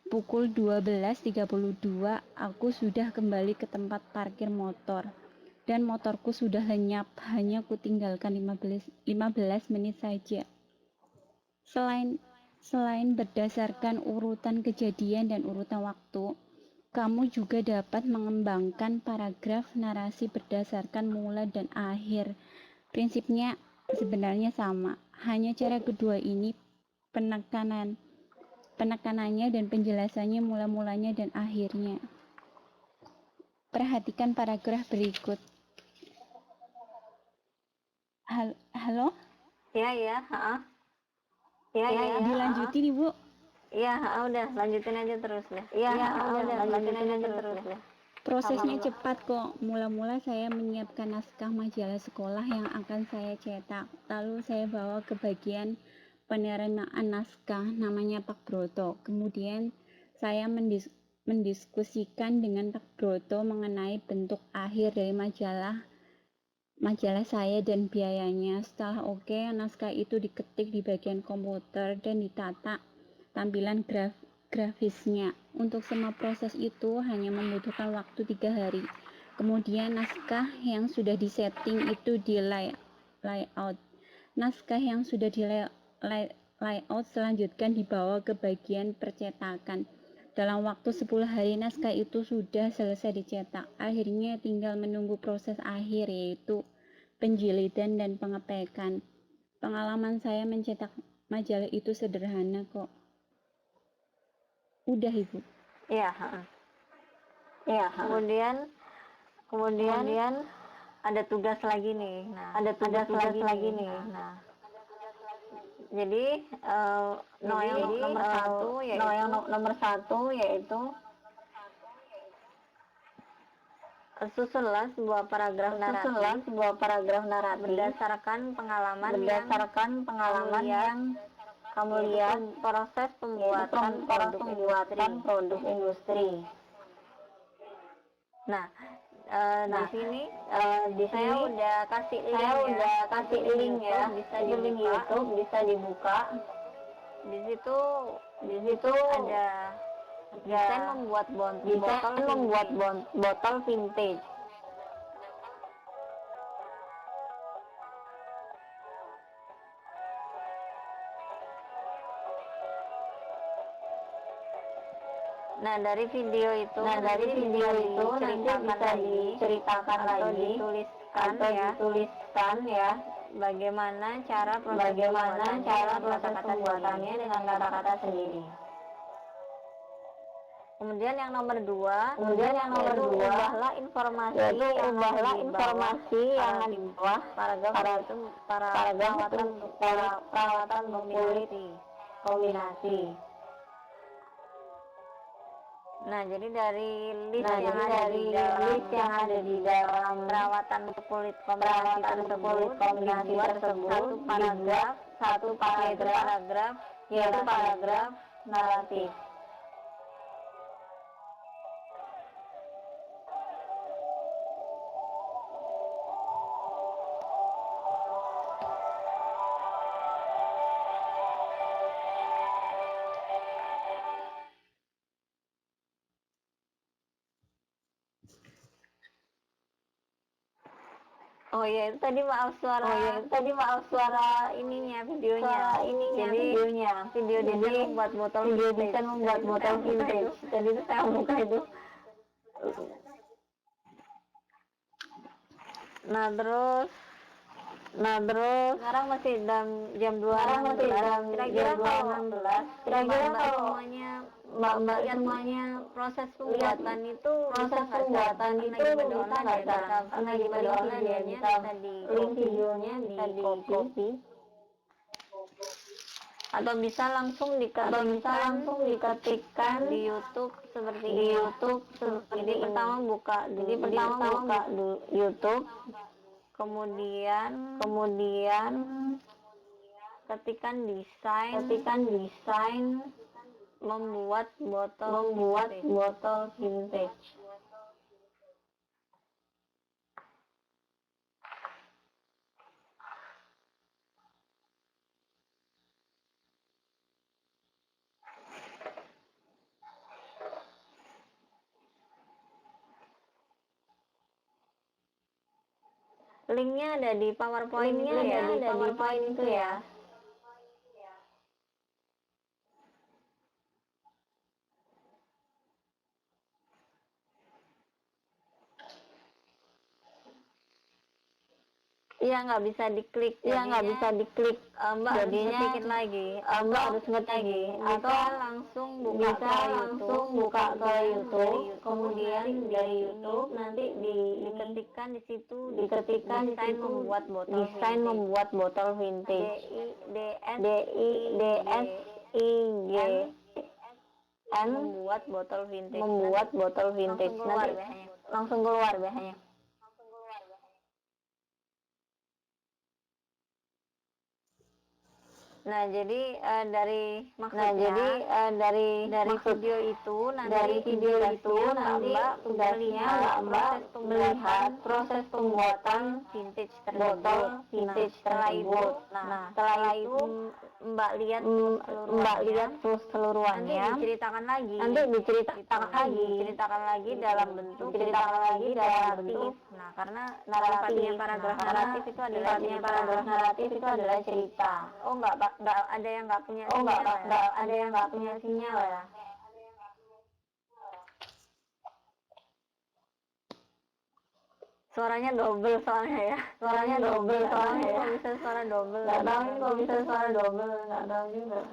Pukul 12.32 aku sudah kembali ke tempat parkir motor dan motorku sudah lenyap, hanya kutinggalkan 15 menit saja. Selain berdasarkan urutan kejadian dan urutan waktu, kamu juga dapat mengembangkan paragraf narasi berdasarkan mula dan akhir. Prinsipnya sebenarnya sama, hanya cara kedua ini penekanannya dan penjelasannya mula-mulanya dan akhirnya. Perhatikan paragraf berikut. Halo? Ya, Dilanjutin, Ibu. Iya, udah lanjutin aja terus deh. Iya, udah lanjutin aja terus deh. Prosesnya cepat kok. Mula-mula saya menyiapkan naskah majalah sekolah yang akan saya cetak. Lalu saya bawa ke bagian penerimaan naskah, namanya Pak Broto. Kemudian saya mendiskusikan dengan Pak Broto mengenai bentuk akhir dari majalah saya dan biayanya. Setelah oke, naskah itu diketik di bagian komputer dan ditata tampilan grafisnya. Untuk semua proses itu hanya membutuhkan waktu 3 hari. Kemudian naskah yang sudah disetting itu di layout. Naskah yang sudah di layout selanjutnya dibawa ke bagian percetakan. Dalam waktu 10 hari naskah itu sudah selesai dicetak. Akhirnya tinggal menunggu proses akhir, yaitu penjilidan dan pengepekan. Pengalaman saya mencetak majalah itu sederhana kok. Udah, Ibu. Iya, kemudian ada tugas lagi nih. Nah, jadi nomor satu yaitu susunlah sebuah paragraf narasi berdasarkan pengalaman yang kamu lihat proses pembuatan produk industri. Nah, di sini saya udah kasih link ya, bisa dibuka. Di situ ada desain membuat botol vintage. Nah, dari video itu nanti bisa diceritakan lagi atau dituliskan ya bagaimana cara proses pembuatannya dengan kata-kata sendiri. Kemudian yang nomor dua, ubahlah informasi yang ada di bawah paragraf itu perawatan kombinasi. Nah, jadi dari list yang ada di dalam perawatan kulit kombinasi tersebut satu paragraf yaitu paragraf naratif. Oh ya, itu tadi maaf suara ininya, videonya. Video desain membuat botol vintage. Jadi itu saya buka itu. Nah terus sekarang masih jam 2.16. Kira-kira kalau Mbak semuanya proses pembuatan itu bisa nggak bisa di link videonya bisa di copy atau bisa langsung diketikkan di YouTube seperti ini. Jadi pertama buka YouTube, kemudian ketikkan desain membuat botol vintage. Linknya ada di PowerPoint itu ya. Iya, nggak bisa diklik. Mbak jadinya harus ngetik lagi. Mbak harus ngetik lagi. Atau langsung buka ke YouTube. Kemudian dari YouTube nanti diketikkan di situ. Desain membuat botol vintage. DIDSIGN membuat botol vintage. Nanti langsung keluar biasanya. Nah, jadi dari video itu nanti tugasnya Mbak melihat proses pembuatan vintage tersebut. Nah, setelah itu Mbak lihat keseluruhannya. Nanti diceritakan lagi dalam bentuk naratif. Nah, karena naratifnya paragraf naratif itu adalah cerita. Oh, nggak ada yang nggak punya sinyal ya. Suaranya double soalnya ya. Kok bisa suara double? Nggak tahu juga.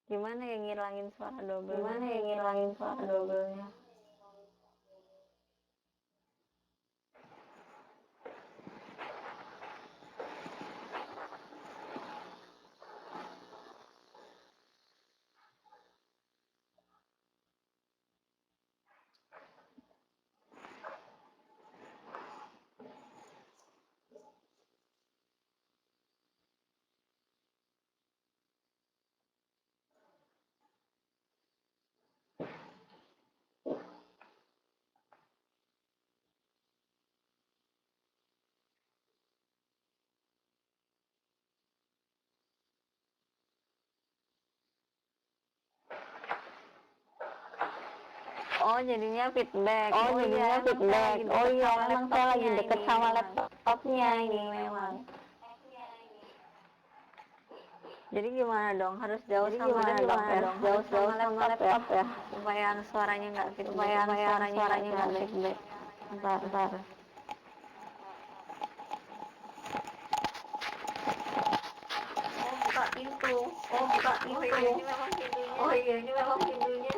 Gimana yang ngilangin suara double-nya? Oh, jadinya feedback. Oh iya, memang saya lagi deket sama laptopnya ini memang. Jadi gimana dong? Harus jauh sama laptop ya. Supaya suaranya nggak feedback. Bentar. Oh, buka pintu. Oh iya, ini memang pintunya.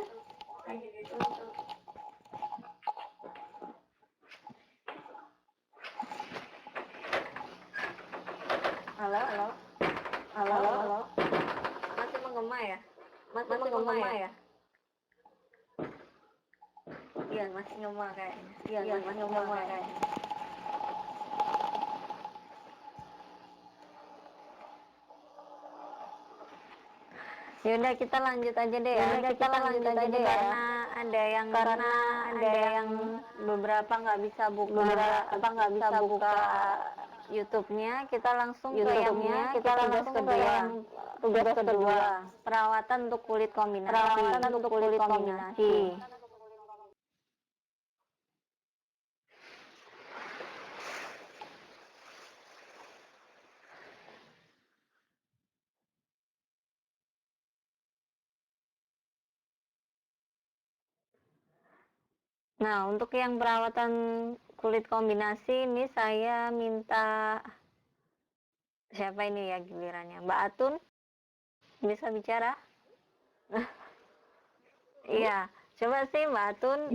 Halo. Masih menggema ya? Iya, masih ngema kayaknya. Yaudah, kita lanjut aja deh ya. Karena ada yang beberapa nggak bisa buka YouTube-nya. Kita langsung ke tugas kedua, perawatan untuk kulit kombinasi. Nah, untuk yang perawatan kulit kombinasi ini saya minta siapa ini ya gilirannya? Mbak Atun bisa bicara? Iya, coba sih Mbak Atun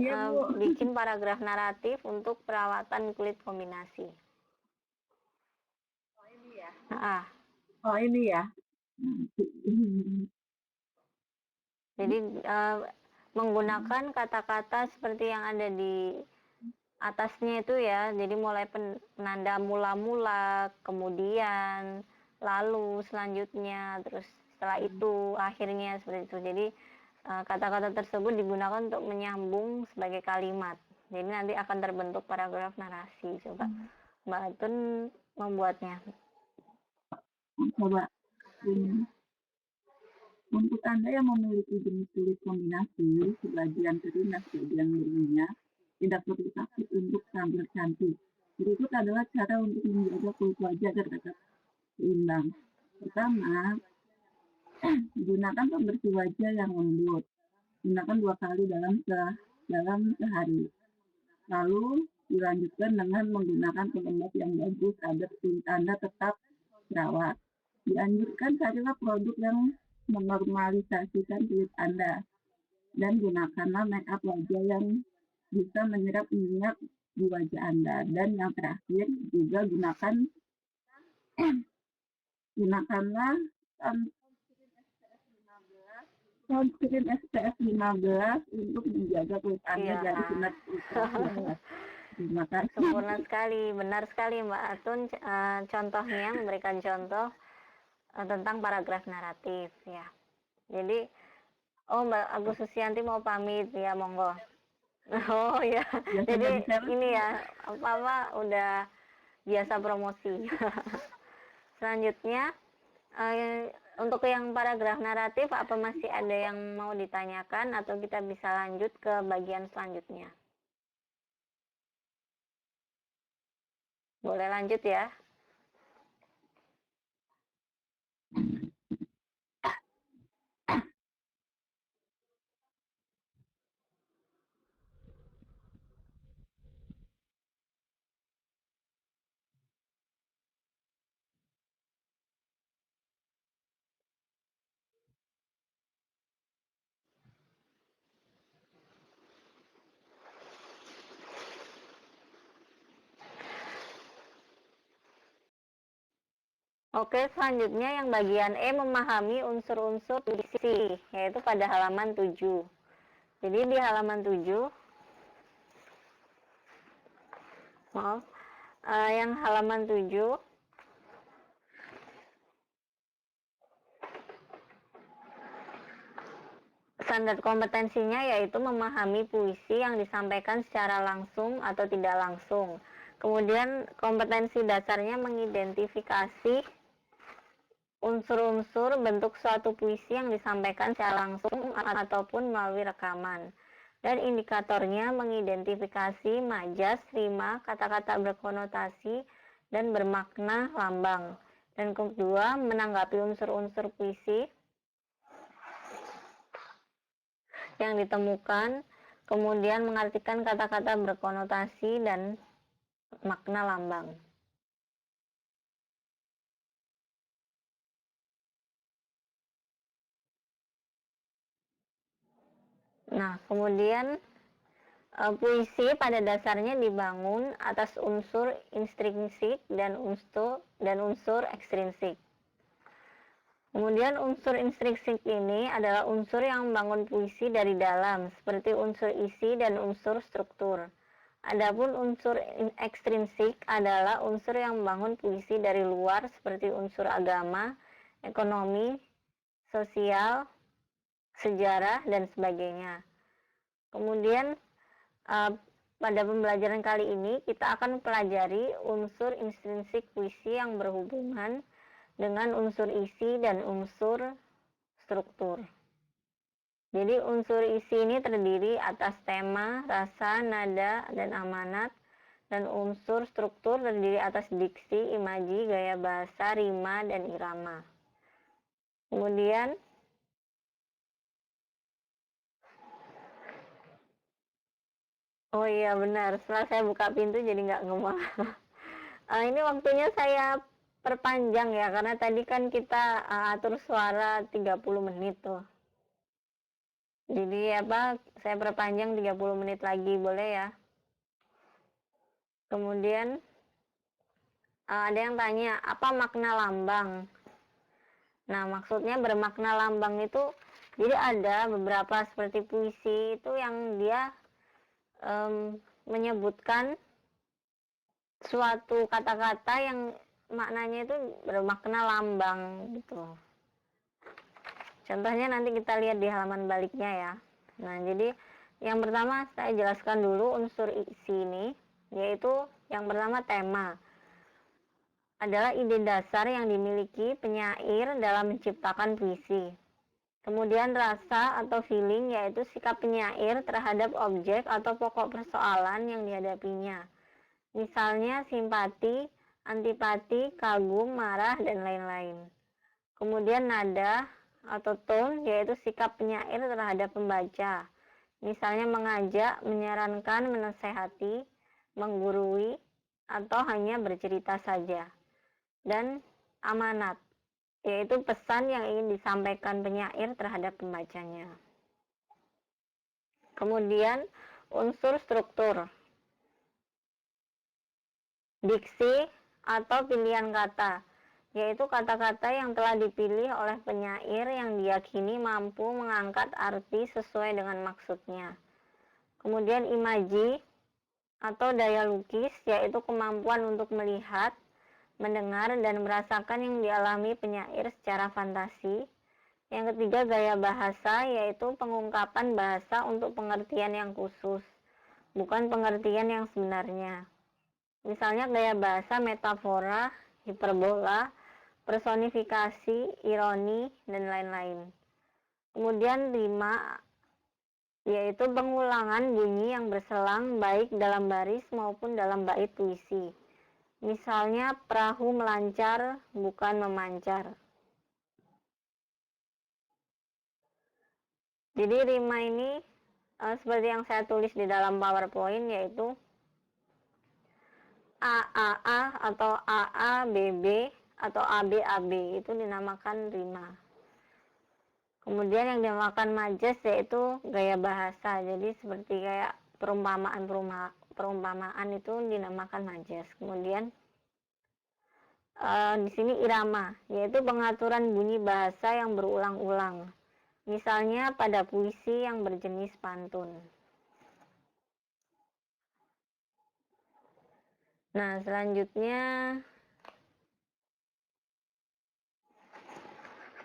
bikin paragraf naratif untuk perawatan kulit kombinasi. Oh, ini ya. Oh, ini ya. Jadi menggunakan kata-kata seperti yang ada di atasnya itu ya. Jadi mulai penanda mula-mula, kemudian lalu selanjutnya, terus setelah itu akhirnya, seperti itu. Jadi kata-kata tersebut digunakan untuk menyambung sebagai kalimat. Jadi nanti akan terbentuk paragraf narasi. Coba Mbak Atun membuatnya. Coba ini. Untuk Anda yang memiliki jenis tulis kombinasi, sebagian kering dan sebagian miringnya, tidak perlu takut untuk tampil cantik. Berikut adalah cara untuk menjaga kulit wajah agar tetap seimbang. Pertama, gunakan pembersih wajah yang lembut. Gunakan 2 kali dalam sehari. Lalu dilanjutkan dengan menggunakan pelembab yang bagus agar kulit Anda tetap terawat. Dianjurkan carilah produk yang menormalisasikan kulit Anda dan gunakanlah make up wajah yang bisa menyerap minyak di wajah Anda. Dan yang terakhir juga gunakanlah sunscreen SPF 15 untuk menjaga kulit Anda dari sinar UVA. Terima kasih. Sempurna sekali, benar sekali Mbak Atun. Contohnya memberikan contoh tentang paragraf naratif ya. Jadi Mbak Agus Susianti mau pamit ya, monggo. Oh ya, jadi ini ya apa udah biasa promosi. Selanjutnya untuk yang paragraf naratif, apa masih ada yang mau ditanyakan atau kita bisa lanjut ke bagian selanjutnya? Boleh lanjut ya. Oke, selanjutnya yang bagian E, memahami unsur-unsur puisi, yaitu pada halaman 7. Jadi di halaman 7, maaf, yang halaman 7, standar kompetensinya yaitu memahami puisi yang disampaikan secara langsung atau tidak langsung. Kemudian kompetensi dasarnya mengidentifikasi unsur-unsur bentuk suatu puisi yang disampaikan secara langsung ataupun melalui rekaman. Dan indikatornya mengidentifikasi majas, rima, kata-kata berkonotasi, dan bermakna lambang. Dan kedua, menanggapi unsur-unsur puisi yang ditemukan, kemudian mengartikan kata-kata berkonotasi dan makna lambang. Nah, kemudian puisi pada dasarnya dibangun atas unsur intrinsik dan unsur ekstrinsik. Kemudian unsur intrinsik ini adalah unsur yang membangun puisi dari dalam, seperti unsur isi dan unsur struktur. Adapun unsur ekstrinsik adalah unsur yang membangun puisi dari luar, seperti unsur agama, ekonomi, sosial, sejarah, dan sebagainya. Kemudian pada pembelajaran kali ini kita akan pelajari unsur intrinsik puisi yang berhubungan dengan unsur isi dan unsur struktur. Jadi unsur isi ini terdiri atas tema, rasa, nada, dan amanat. Dan unsur struktur terdiri atas diksi, imaji, gaya bahasa, rima, dan irama. Kemudian oh iya benar, setelah saya buka pintu jadi nggak ngemah. Ini waktunya saya perpanjang ya, karena tadi kan kita atur suara 30 menit tuh. Jadi saya perpanjang 30 menit lagi, boleh ya? Kemudian ada yang tanya, apa makna lambang? Nah, maksudnya bermakna lambang itu, jadi ada beberapa seperti puisi itu yang dia menyebutkan suatu kata-kata yang maknanya itu bermakna lambang gitu. Contohnya nanti kita lihat di halaman baliknya ya. Nah, jadi yang pertama saya jelaskan dulu unsur isi ini, yaitu yang pertama tema. Adalah ide dasar yang dimiliki penyair dalam menciptakan puisi. Kemudian rasa atau feeling, yaitu sikap penyair terhadap objek atau pokok persoalan yang dihadapinya. Misalnya simpati, antipati, kagum, marah, dan lain-lain. Kemudian nada atau tone, yaitu sikap penyair terhadap pembaca. Misalnya mengajak, menyarankan, menasehati, menggurui, atau hanya bercerita saja. Dan amanat, yaitu pesan yang ingin disampaikan penyair terhadap pembacanya. Kemudian unsur struktur, diksi atau pilihan kata, yaitu kata-kata yang telah dipilih oleh penyair yang diyakini mampu mengangkat arti sesuai dengan maksudnya. Kemudian imaji atau daya lukis, yaitu kemampuan untuk melihat, mendengar, dan merasakan yang dialami penyair secara fantasi. Yang ketiga, gaya bahasa, yaitu pengungkapan bahasa untuk pengertian yang khusus, bukan pengertian yang sebenarnya. Misalnya gaya bahasa metafora, hiperbola, personifikasi, ironi, dan lain-lain. Kemudian rima, yaitu pengulangan bunyi yang berselang baik dalam baris maupun dalam bait puisi. Misalnya perahu melancar, bukan memancar. Jadi rima ini seperti yang saya tulis di dalam PowerPoint, yaitu AAA atau AABB atau ABAB itu dinamakan rima. Kemudian yang dinamakan majas yaitu gaya bahasa. Jadi seperti kayak perumpamaan itu dinamakan majas. Kemudian di sini irama, yaitu pengaturan bunyi bahasa yang berulang-ulang. Misalnya pada puisi yang berjenis pantun. Nah, selanjutnya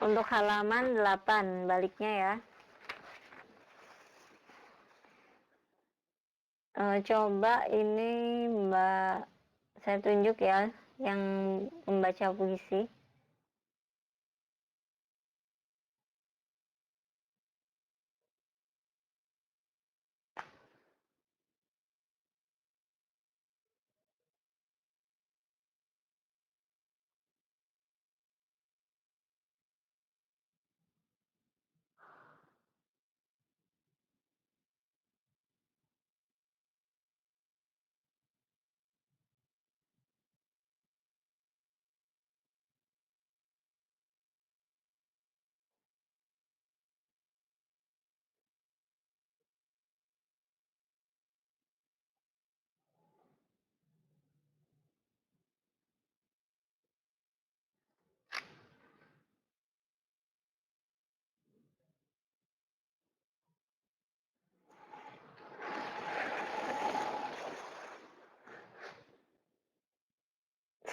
untuk halaman 8 baliknya ya. Coba ini Mbak, saya tunjuk ya yang membaca puisi.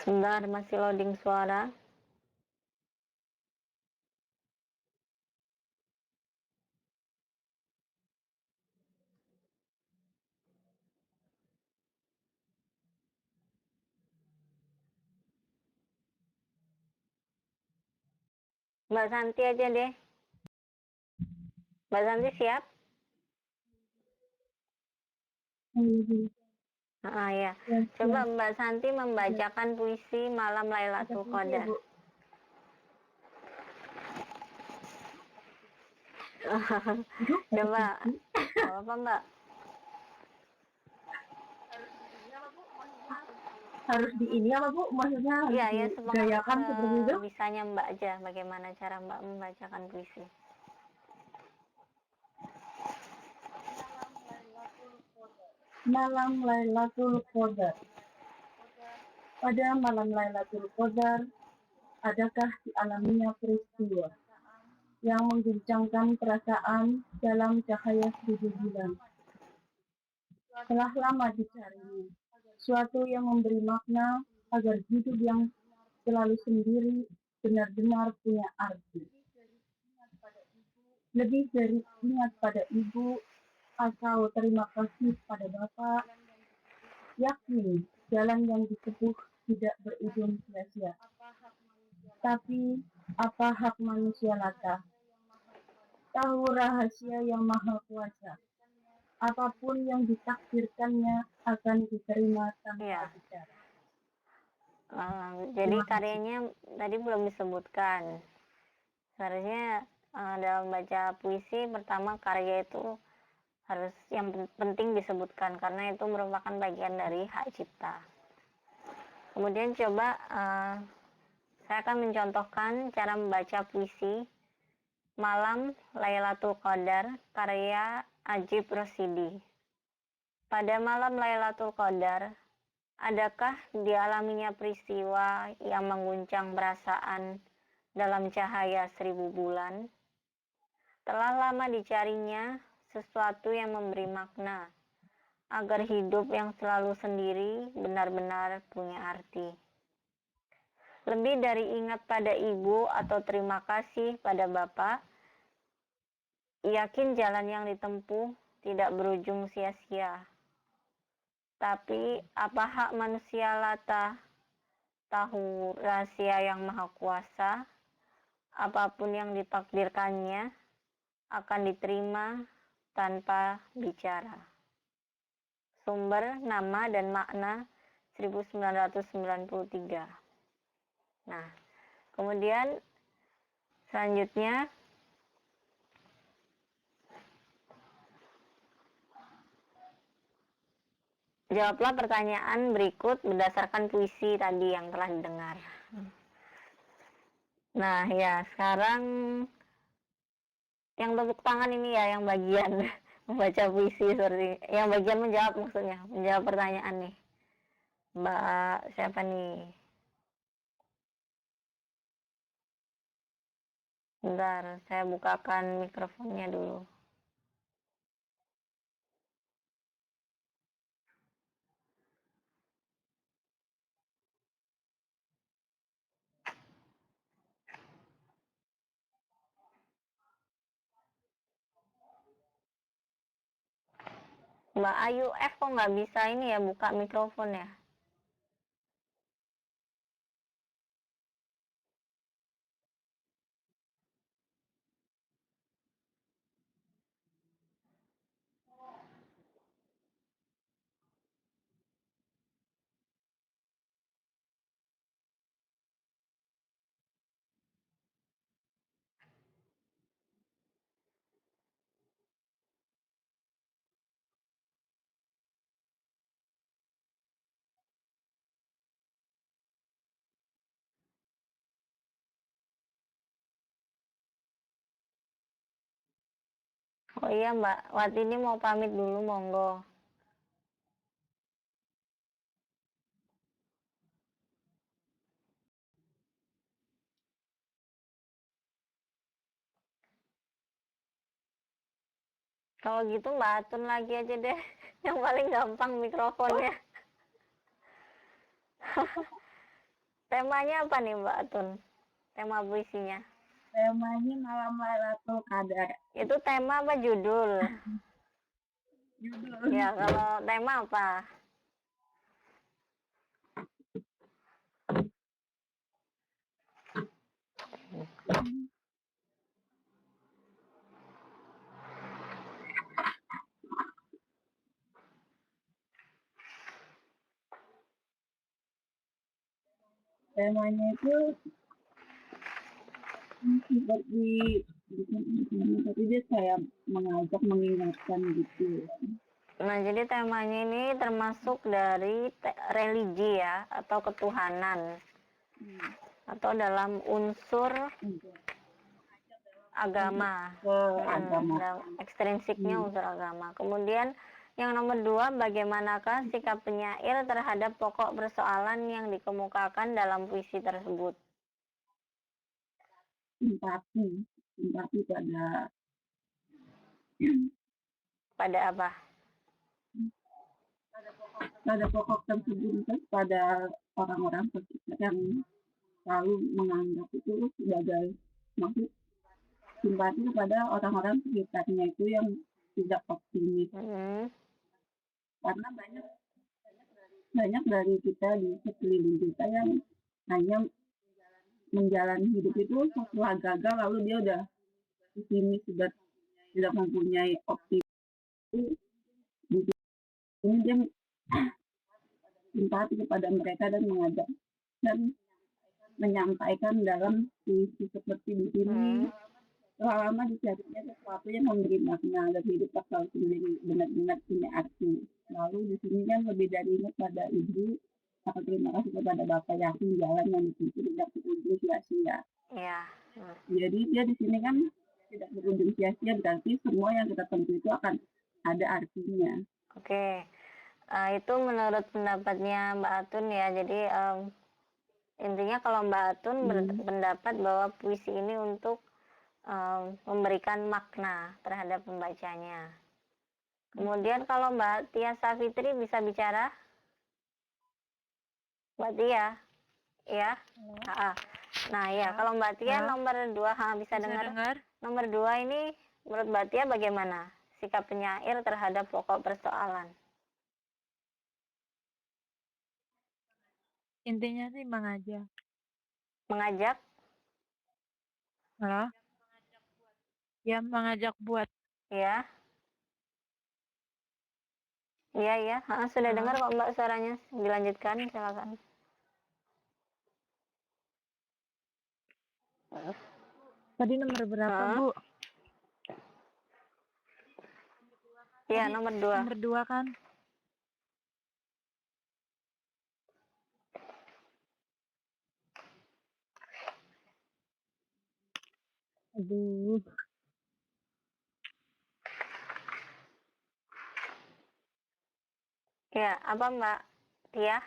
Sebentar, masih loading suara. Mbak Santi aja deh. Mbak Santi siap? Ya. Coba Mbak Santi membacakan puisi Malam Lailatul Qadar. Coba, apa Mbak? Harus di ini apa Bu? Maksudnya harus Ya, digayakan seperti itu? bisanya Mbak aja. Bagaimana cara Mbak membacakan puisi? Malam Lailatul Qadar. Pada malam Lailatul Qadar, adakah dialaminya peristiwa yang mengguncangkan perasaan dalam cahaya 1000 bulan? Telah lama dicarinya suatu yang memberi makna agar hidup yang selalu sendiri benar-benar punya arti. Lebih dari ingat pada ibu atau terima kasih pada bapak, yakin jalan yang ditempuh tidak berujung sia-sia. Tapi apa hak manusia laka? Tahu rahasia yang maha kuasa. Apapun yang ditakdirkannya akan diterima tanpa Iya. bicara. Jadi Terima kasih. karyanya tadi belum disebutkan. Seharusnya dalam baca puisi pertama karya itu harus yang penting disebutkan karena itu merupakan bagian dari hak cipta. Kemudian coba saya akan mencontohkan cara membaca puisi Malam Lailatul Qadar karya Ajib Rosidi. Pada malam Lailatul Qadar, adakah dialaminya peristiwa yang mengguncang perasaan dalam cahaya 1000 bulan? Telah lama dicarinya sesuatu yang memberi makna, agar hidup yang selalu sendiri benar-benar punya arti. Lebih dari ingat pada ibu atau terima kasih pada bapak, yakin jalan yang ditempuh tidak berujung sia-sia. Tapi apa hak manusia lata tahu rahasia yang maha kuasa, apapun yang ditakdirkannya akan diterima tanpa bicara. Sumber, nama, dan makna 1993. Nah, kemudian selanjutnya jawablah pertanyaan berikut berdasarkan puisi tadi yang telah didengar. Nah, ya, sekarang yang tepuk tangan ini ya yang bagian membaca puisi seperti yang bagian menjawab maksudnya, menjawab pertanyaan nih. Mbak siapa nih? Bentar, saya bukakan mikrofonnya dulu. Mbak Ayu F kok nggak bisa ini ya buka mikrofon ya? Oh iya Mbak Wati ini mau pamit dulu monggo. Kalau gitu Mbak Atun lagi aja deh. Yang paling gampang mikrofonnya. Temanya apa nih Mbak Atun? Tema puisinya. Temanya Malam Lailatul Qadar. Itu tema apa judul? Judul. Ya kalau tema apa? Temanya itu seperti tapi dia kayak mengajak mengingatkan gitu. Nah, jadi temanya ini termasuk dari religi ya atau ketuhanan atau dalam unsur agama. Ke agama. Dalam ekstrinsiknya unsur agama. Kemudian yang nomor 2, bagaimanakah sikap penyair terhadap pokok persoalan yang dikemukakan dalam puisi tersebut? Empati Pada apa? pada pokok tersebut pada orang-orang yang selalu menganggap itu sebagai maksud simpati kepada orang-orang sekitarnya itu yang tidak optimis. Karena banyak dari kita di sekeliling kita yang hanya menjalani hidup itu setelah gagal lalu dia udah pesimis, sudah tidak mempunyai optimis. Ini dia simpati kepada mereka dan mengajak dan menyampaikan dalam puisi seperti di sini. Lama dicarinya sesuatu yang memberi makna dan hidup akal sendiri benar-benar punya arti. Lalu di sini kan lebih dari ingat pada ibu, aku terima kasih kepada bapak, yakin jalan yang ditempuh tidak berujung sia-sia. Jadi dia di sini kan tidak berujung sia-sia, berarti semua yang kita tempuh itu akan ada artinya. Oke. Itu menurut pendapatnya Mbak Atun ya. Jadi intinya kalau Mbak Atun berpendapat bahwa puisi ini untuk memberikan makna terhadap pembacanya. Kemudian kalau Mbak Tia Safitri bisa bicara? Mbak Tia, ya? Nah ya, kalau Mbak Tia nomor 2 bisa dengar? Nomor 2 ini menurut Mbak Tia bagaimana sikap penyair terhadap pokok persoalan? Intinya sih mengajak. Mengajak? Halo? Ya, mengajak buat. Ya. Iya. Sudah dengar kok Mbak suaranya. Dilanjutkan, silakan. Tadi nomor berapa, Bu? Iya, nomor 2. Nomor 2 kan? Aduh. Ya, apa Mbak Tia?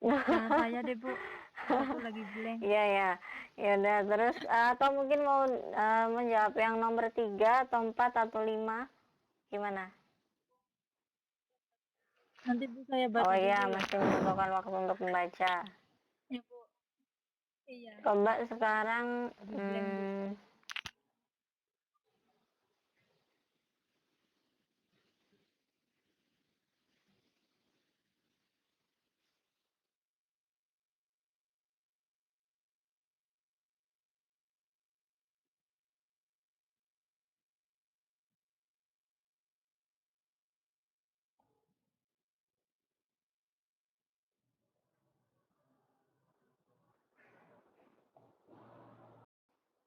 Jangan saya deh, Bu. Aku lagi blank. Iya. Ya udah, terus atau mungkin mau menjawab yang nomor 3 atau 4 atau 5? Gimana? Nanti Bu saya baca Oh dulu. iya, masih membutuhkan waktu untuk membaca. Ya, Bu. Iya. Coba sekarang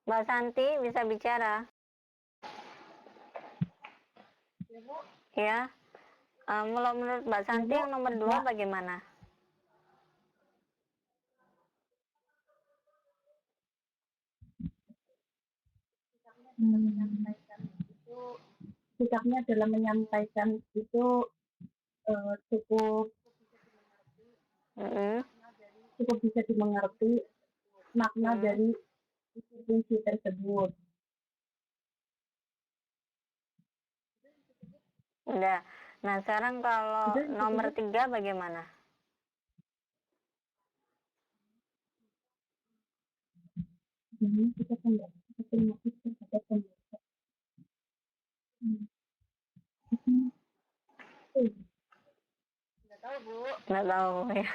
Mbak Santi bisa bicara? Ya. Menurut Mbak Santi yang nomor 2 bagaimana? Sikapnya dalam menyampaikan itu cukup bisa dimengerti makna dari puisi tersebut. Udah. Nah, sekarang kalau nomor 3 bagaimana? Kita Nggak tahu ya.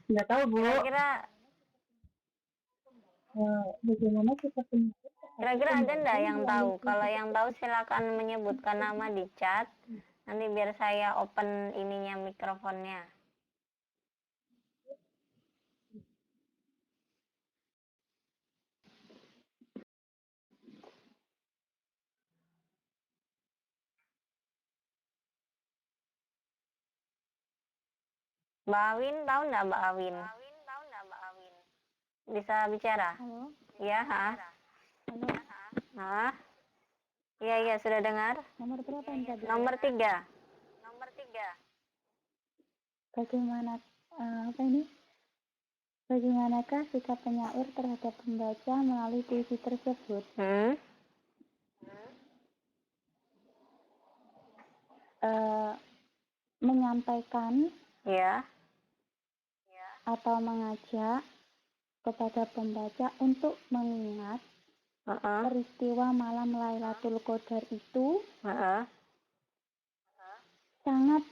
Nggak tahu, Bu. Kira-kira ada nggak yang tahu? Kalau yang tahu silakan menyebutkan nama di chat. Nanti biar saya open ininya mikrofonnya. Mbak Awin tahu nggak Mbak Awin? Bisa bicara? Halo? Ya, Halo? Iya, sudah dengar? Nomor berapa yang tadi? Nomor 3. Bagaimana apa ini? Bagaimanakah sikap penyair terhadap pembaca melalui puisi tersebut? Menyampaikan Ya. atau mengajak kepada pembaca untuk mengingat peristiwa malam Lailatul Qadar itu sangat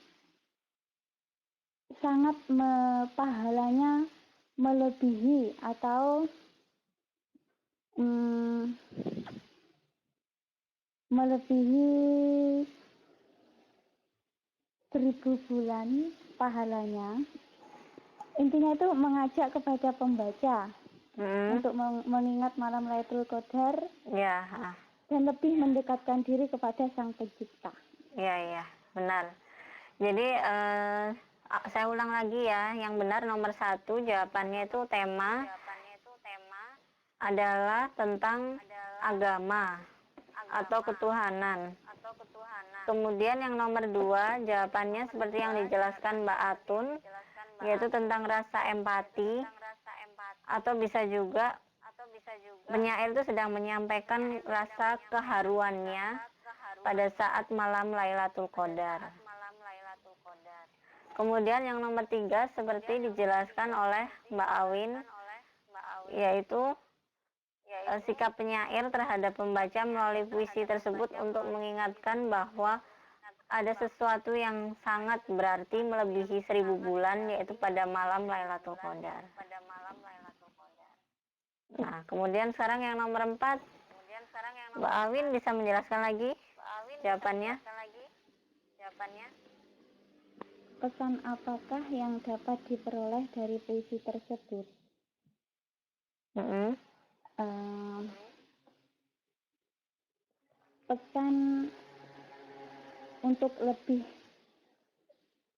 pahalanya melebihi atau melebihi 1000 bulan pahalanya. Intinya itu mengajak kepada pembaca untuk mengingat malam Lailatul Qadar dan lebih mendekatkan diri kepada Sang Pencipta. Iya, benar. Jadi saya ulang lagi ya, yang benar nomor 1 jawabannya itu tema adalah tentang agama atau ketuhanan. Kemudian yang nomor 2 jawabannya seperti yang dijelaskan Mbak Atun, yaitu tentang rasa empati, atau bisa juga penyair itu sedang menyampaikan rasa keharuannya pada saat malam Lailatul Qadar. Kemudian yang nomor 3 seperti dijelaskan oleh Mbak Awin, yaitu sikap penyair terhadap pembaca melalui puisi tersebut untuk mengingatkan bahwa ada sesuatu yang sangat berarti melebihi 1000 bulan, yaitu pada malam Lailatul Qadar. Nah, kemudian sekarang yang nomor 4, Mbak Awin bisa menjelaskan lagi jawabannya? Pesan apakah yang dapat diperoleh dari puisi tersebut?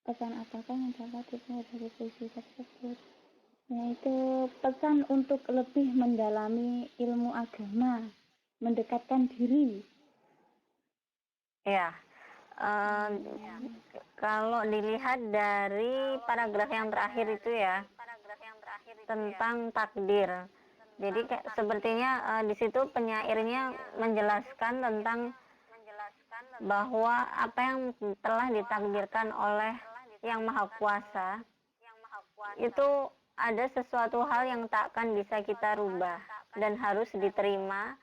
Pesan apakah yang dapat diperoleh dari puisi tersebut? Yaitu pesan untuk lebih mendalami ilmu agama, mendekatkan diri. Ya, kalau dilihat dari paragraf yang terakhir itu ya, tentang takdir. Jadi sepertinya di situ penyairnya menjelaskan tentang bahwa apa yang telah ditakdirkan oleh Yang Maha Kuasa itu ada sesuatu hal yang tak akan bisa kita rubah dan harus diterima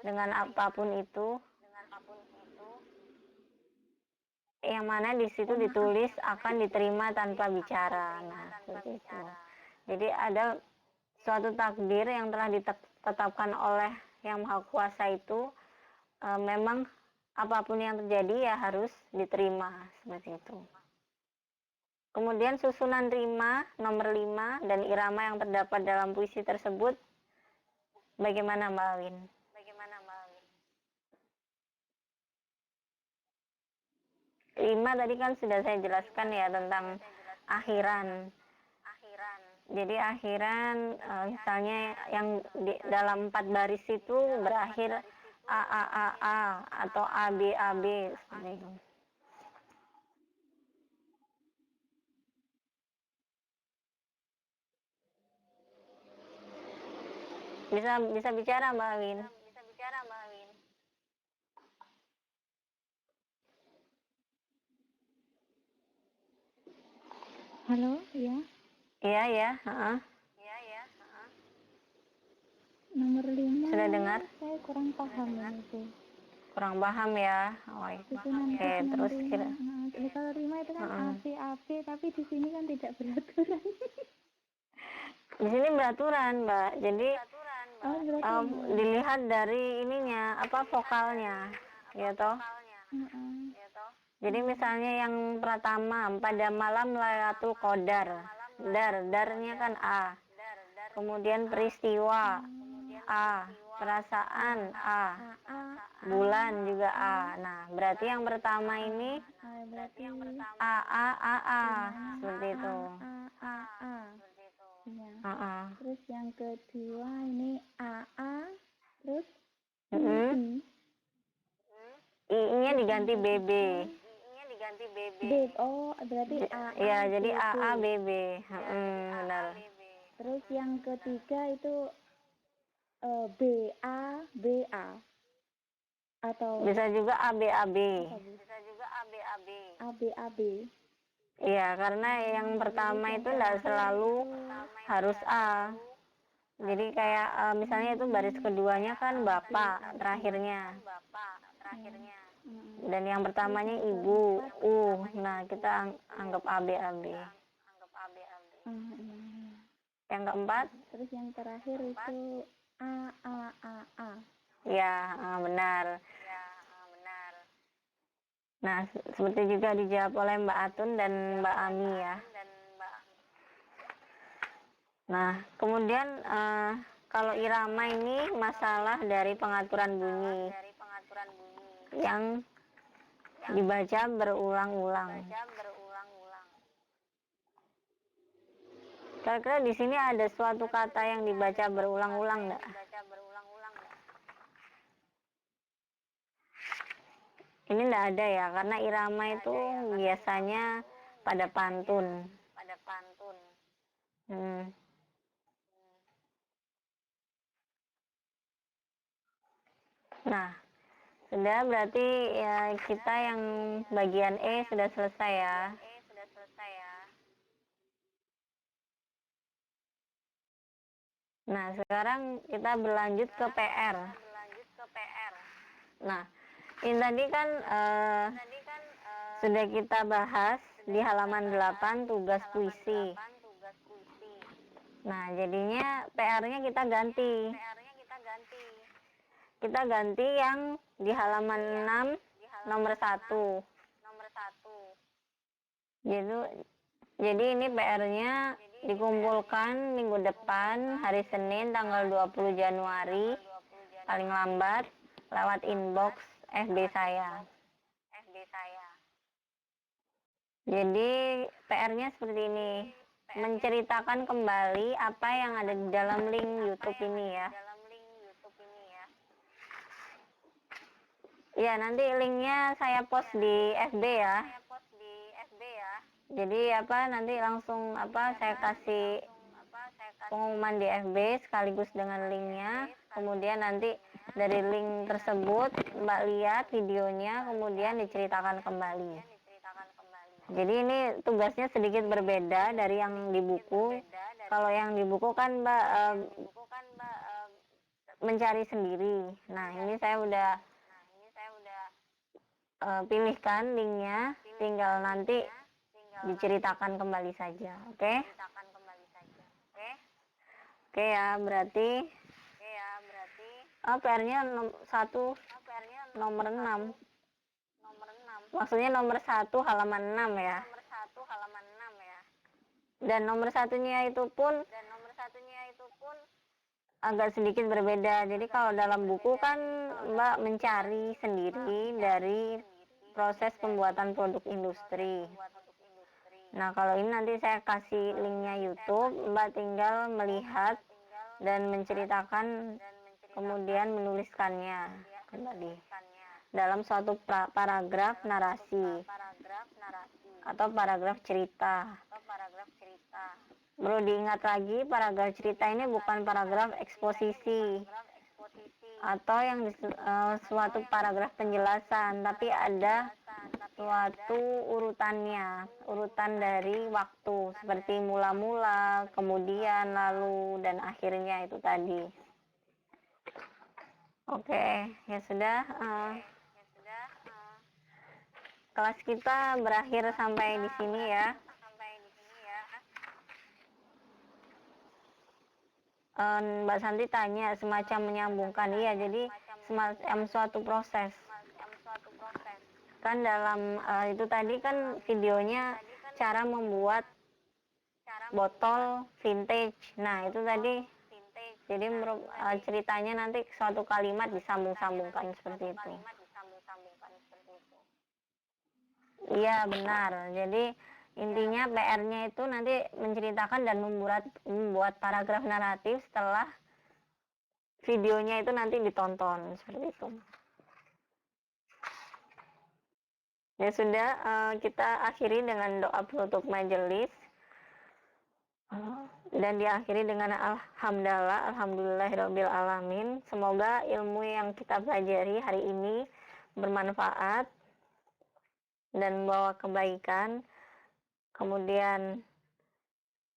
dengan apapun itu, yang mana di situ ditulis akan diterima tanpa bicara. Nah, seperti itu. Jadi ada suatu takdir yang telah ditetapkan oleh Yang Maha Kuasa itu, memang apapun yang terjadi ya harus diterima, seperti itu. Kemudian susunan rima nomor 5 dan irama yang terdapat dalam puisi tersebut, bagaimana Mbak Awin? Rima tadi kan sudah saya jelaskan ya tentang akhiran. Jadi akhiran misalnya yang dalam 4 baris itu berakhir A atau AB seperti itu. Bisa bicara Mbak Awin. Halo, ya. Iya. Nomor 5. Sudah dengar? Saya kurang paham itu. Kurang paham ya. Oke, terus kira. Kalau rima itu kan AP, tapi di sini kan tidak beraturan. Di sini beraturan, Mbak. Jadi dilihat dari ininya, vokalnya, ya toh. Jadi misalnya yang pertama pada malam Lailatul Qadar, darnya kan A. Kemudian peristiwa A, perasaan A, bulan juga A. Nah, berarti yang pertama ini A, seperti itu. Terus yang kedua ini terus I-nya diganti BB. Oh, berarti A. Ya, jadi AA BB. Benar. Terus yang ketiga itu BA atau Bisa juga ABAB. apa Bu? Bisa juga ABAB. ABAB. Iya, karena yang Terus pertama yang itu enggak terakhir selalu itu harus A. Jadi kayak misalnya itu baris keduanya kan bapak terakhirnya. Dan yang terus pertamanya yang ibu, keempat Nah, kita anggap ABAB. iya. Yang keempat, Terus yang terakhir itu A. ya benar. Nah, seperti juga dijawab oleh Mbak Atun dan Mbak Ami ya. Nah, kemudian kalau irama ini masalah dari pengaturan bunyi yang dibaca berulang-ulang. Kira-kira di sini ada suatu kata yang dibaca berulang-ulang enggak? Ini enggak ada ya, karena irama itu biasanya pada pantun. Hmm. Nah, sudah berarti ya kita yang bagian E sudah selesai ya. Nah, sekarang kita berlanjut ke PR. Nah, ini tadi kan sudah kita bahas di halaman 8 tugas puisi. Nah, jadinya PR-nya kita ganti. Kita ganti yang di halaman 6 nomor 1. Jadi ini PR-nya dikumpulkan minggu depan hari Senin tanggal 20 Januari paling lambat lewat inbox FB saya. Jadi PR-nya seperti ini. Menceritakan kembali apa yang ada di dalam link YouTube ini ya. Ya, nanti linknya saya post di FB ya. Jadi nanti langsung saya kasih pengumuman di FB sekaligus dengan linknya. Kemudian nanti dari link tersebut Mbak lihat videonya, kemudian diceritakan kembali. Jadi ini tugasnya sedikit berbeda dari yang di buku. Kalau yang di buku kan Mbak mencari sendiri. Nah, ini saya udah pilihkan linknya, tinggal nanti diceritakan kembali saja. Oke? Oke ya, berarti PR-nya nomor 6. Maksudnya nomor 1 halaman 6 ya. Dan nomor satunya itu pun agak sedikit berbeda. Jadi kalau dalam buku kan Mbak mencari sendiri dari proses pembuatan produk industri. Nah, kalau ini nanti saya kasih linknya YouTube, Mbak tinggal melihat dan menceritakan, kemudian menuliskannya kembali dalam suatu paragraf narasi atau paragraf cerita. Perlu diingat lagi, paragraf cerita ini bukan paragraf eksposisi atau yang suatu paragraf penjelasan, tapi ada suatu urutan dari waktu, seperti mula-mula, kemudian, lalu, dan akhirnya itu tadi. Oke, ya sudah. Kelas kita berakhir sampai di sini ya. Mbak Santi tanya semacam menyambungkan, iya, jadi semacam suatu proses. Kan dalam itu tadi kan videonya cara membuat botol vintage. Nah, itu tadi. Jadi ceritanya nanti suatu kalimat disambung-sambungkan seperti itu. Iya, benar. Jadi intinya PR-nya itu nanti menceritakan dan membuat paragraf naratif setelah videonya itu nanti ditonton seperti itu. Ya sudah, kita akhiri dengan doa penutup majelis. dan diakhiri dengan alhamdulillahirabbil alamin. Semoga ilmu yang kita pelajari hari ini bermanfaat dan membawa kebaikan. Kemudian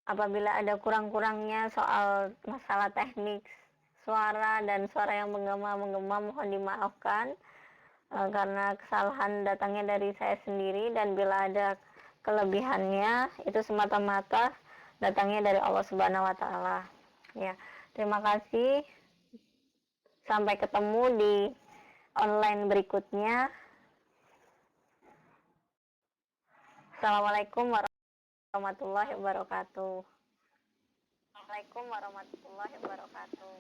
apabila ada kurang-kurangnya soal masalah teknik suara dan suara yang menggema-menggema, mohon dimaafkan karena kesalahan datangnya dari saya sendiri, dan bila ada kelebihannya itu semata-mata datangnya dari Allah Subhanahu wa taala. Ya, terima kasih. Sampai ketemu di online berikutnya. Assalamualaikum warahmatullahi wabarakatuh. Assalamualaikum warahmatullahi wabarakatuh.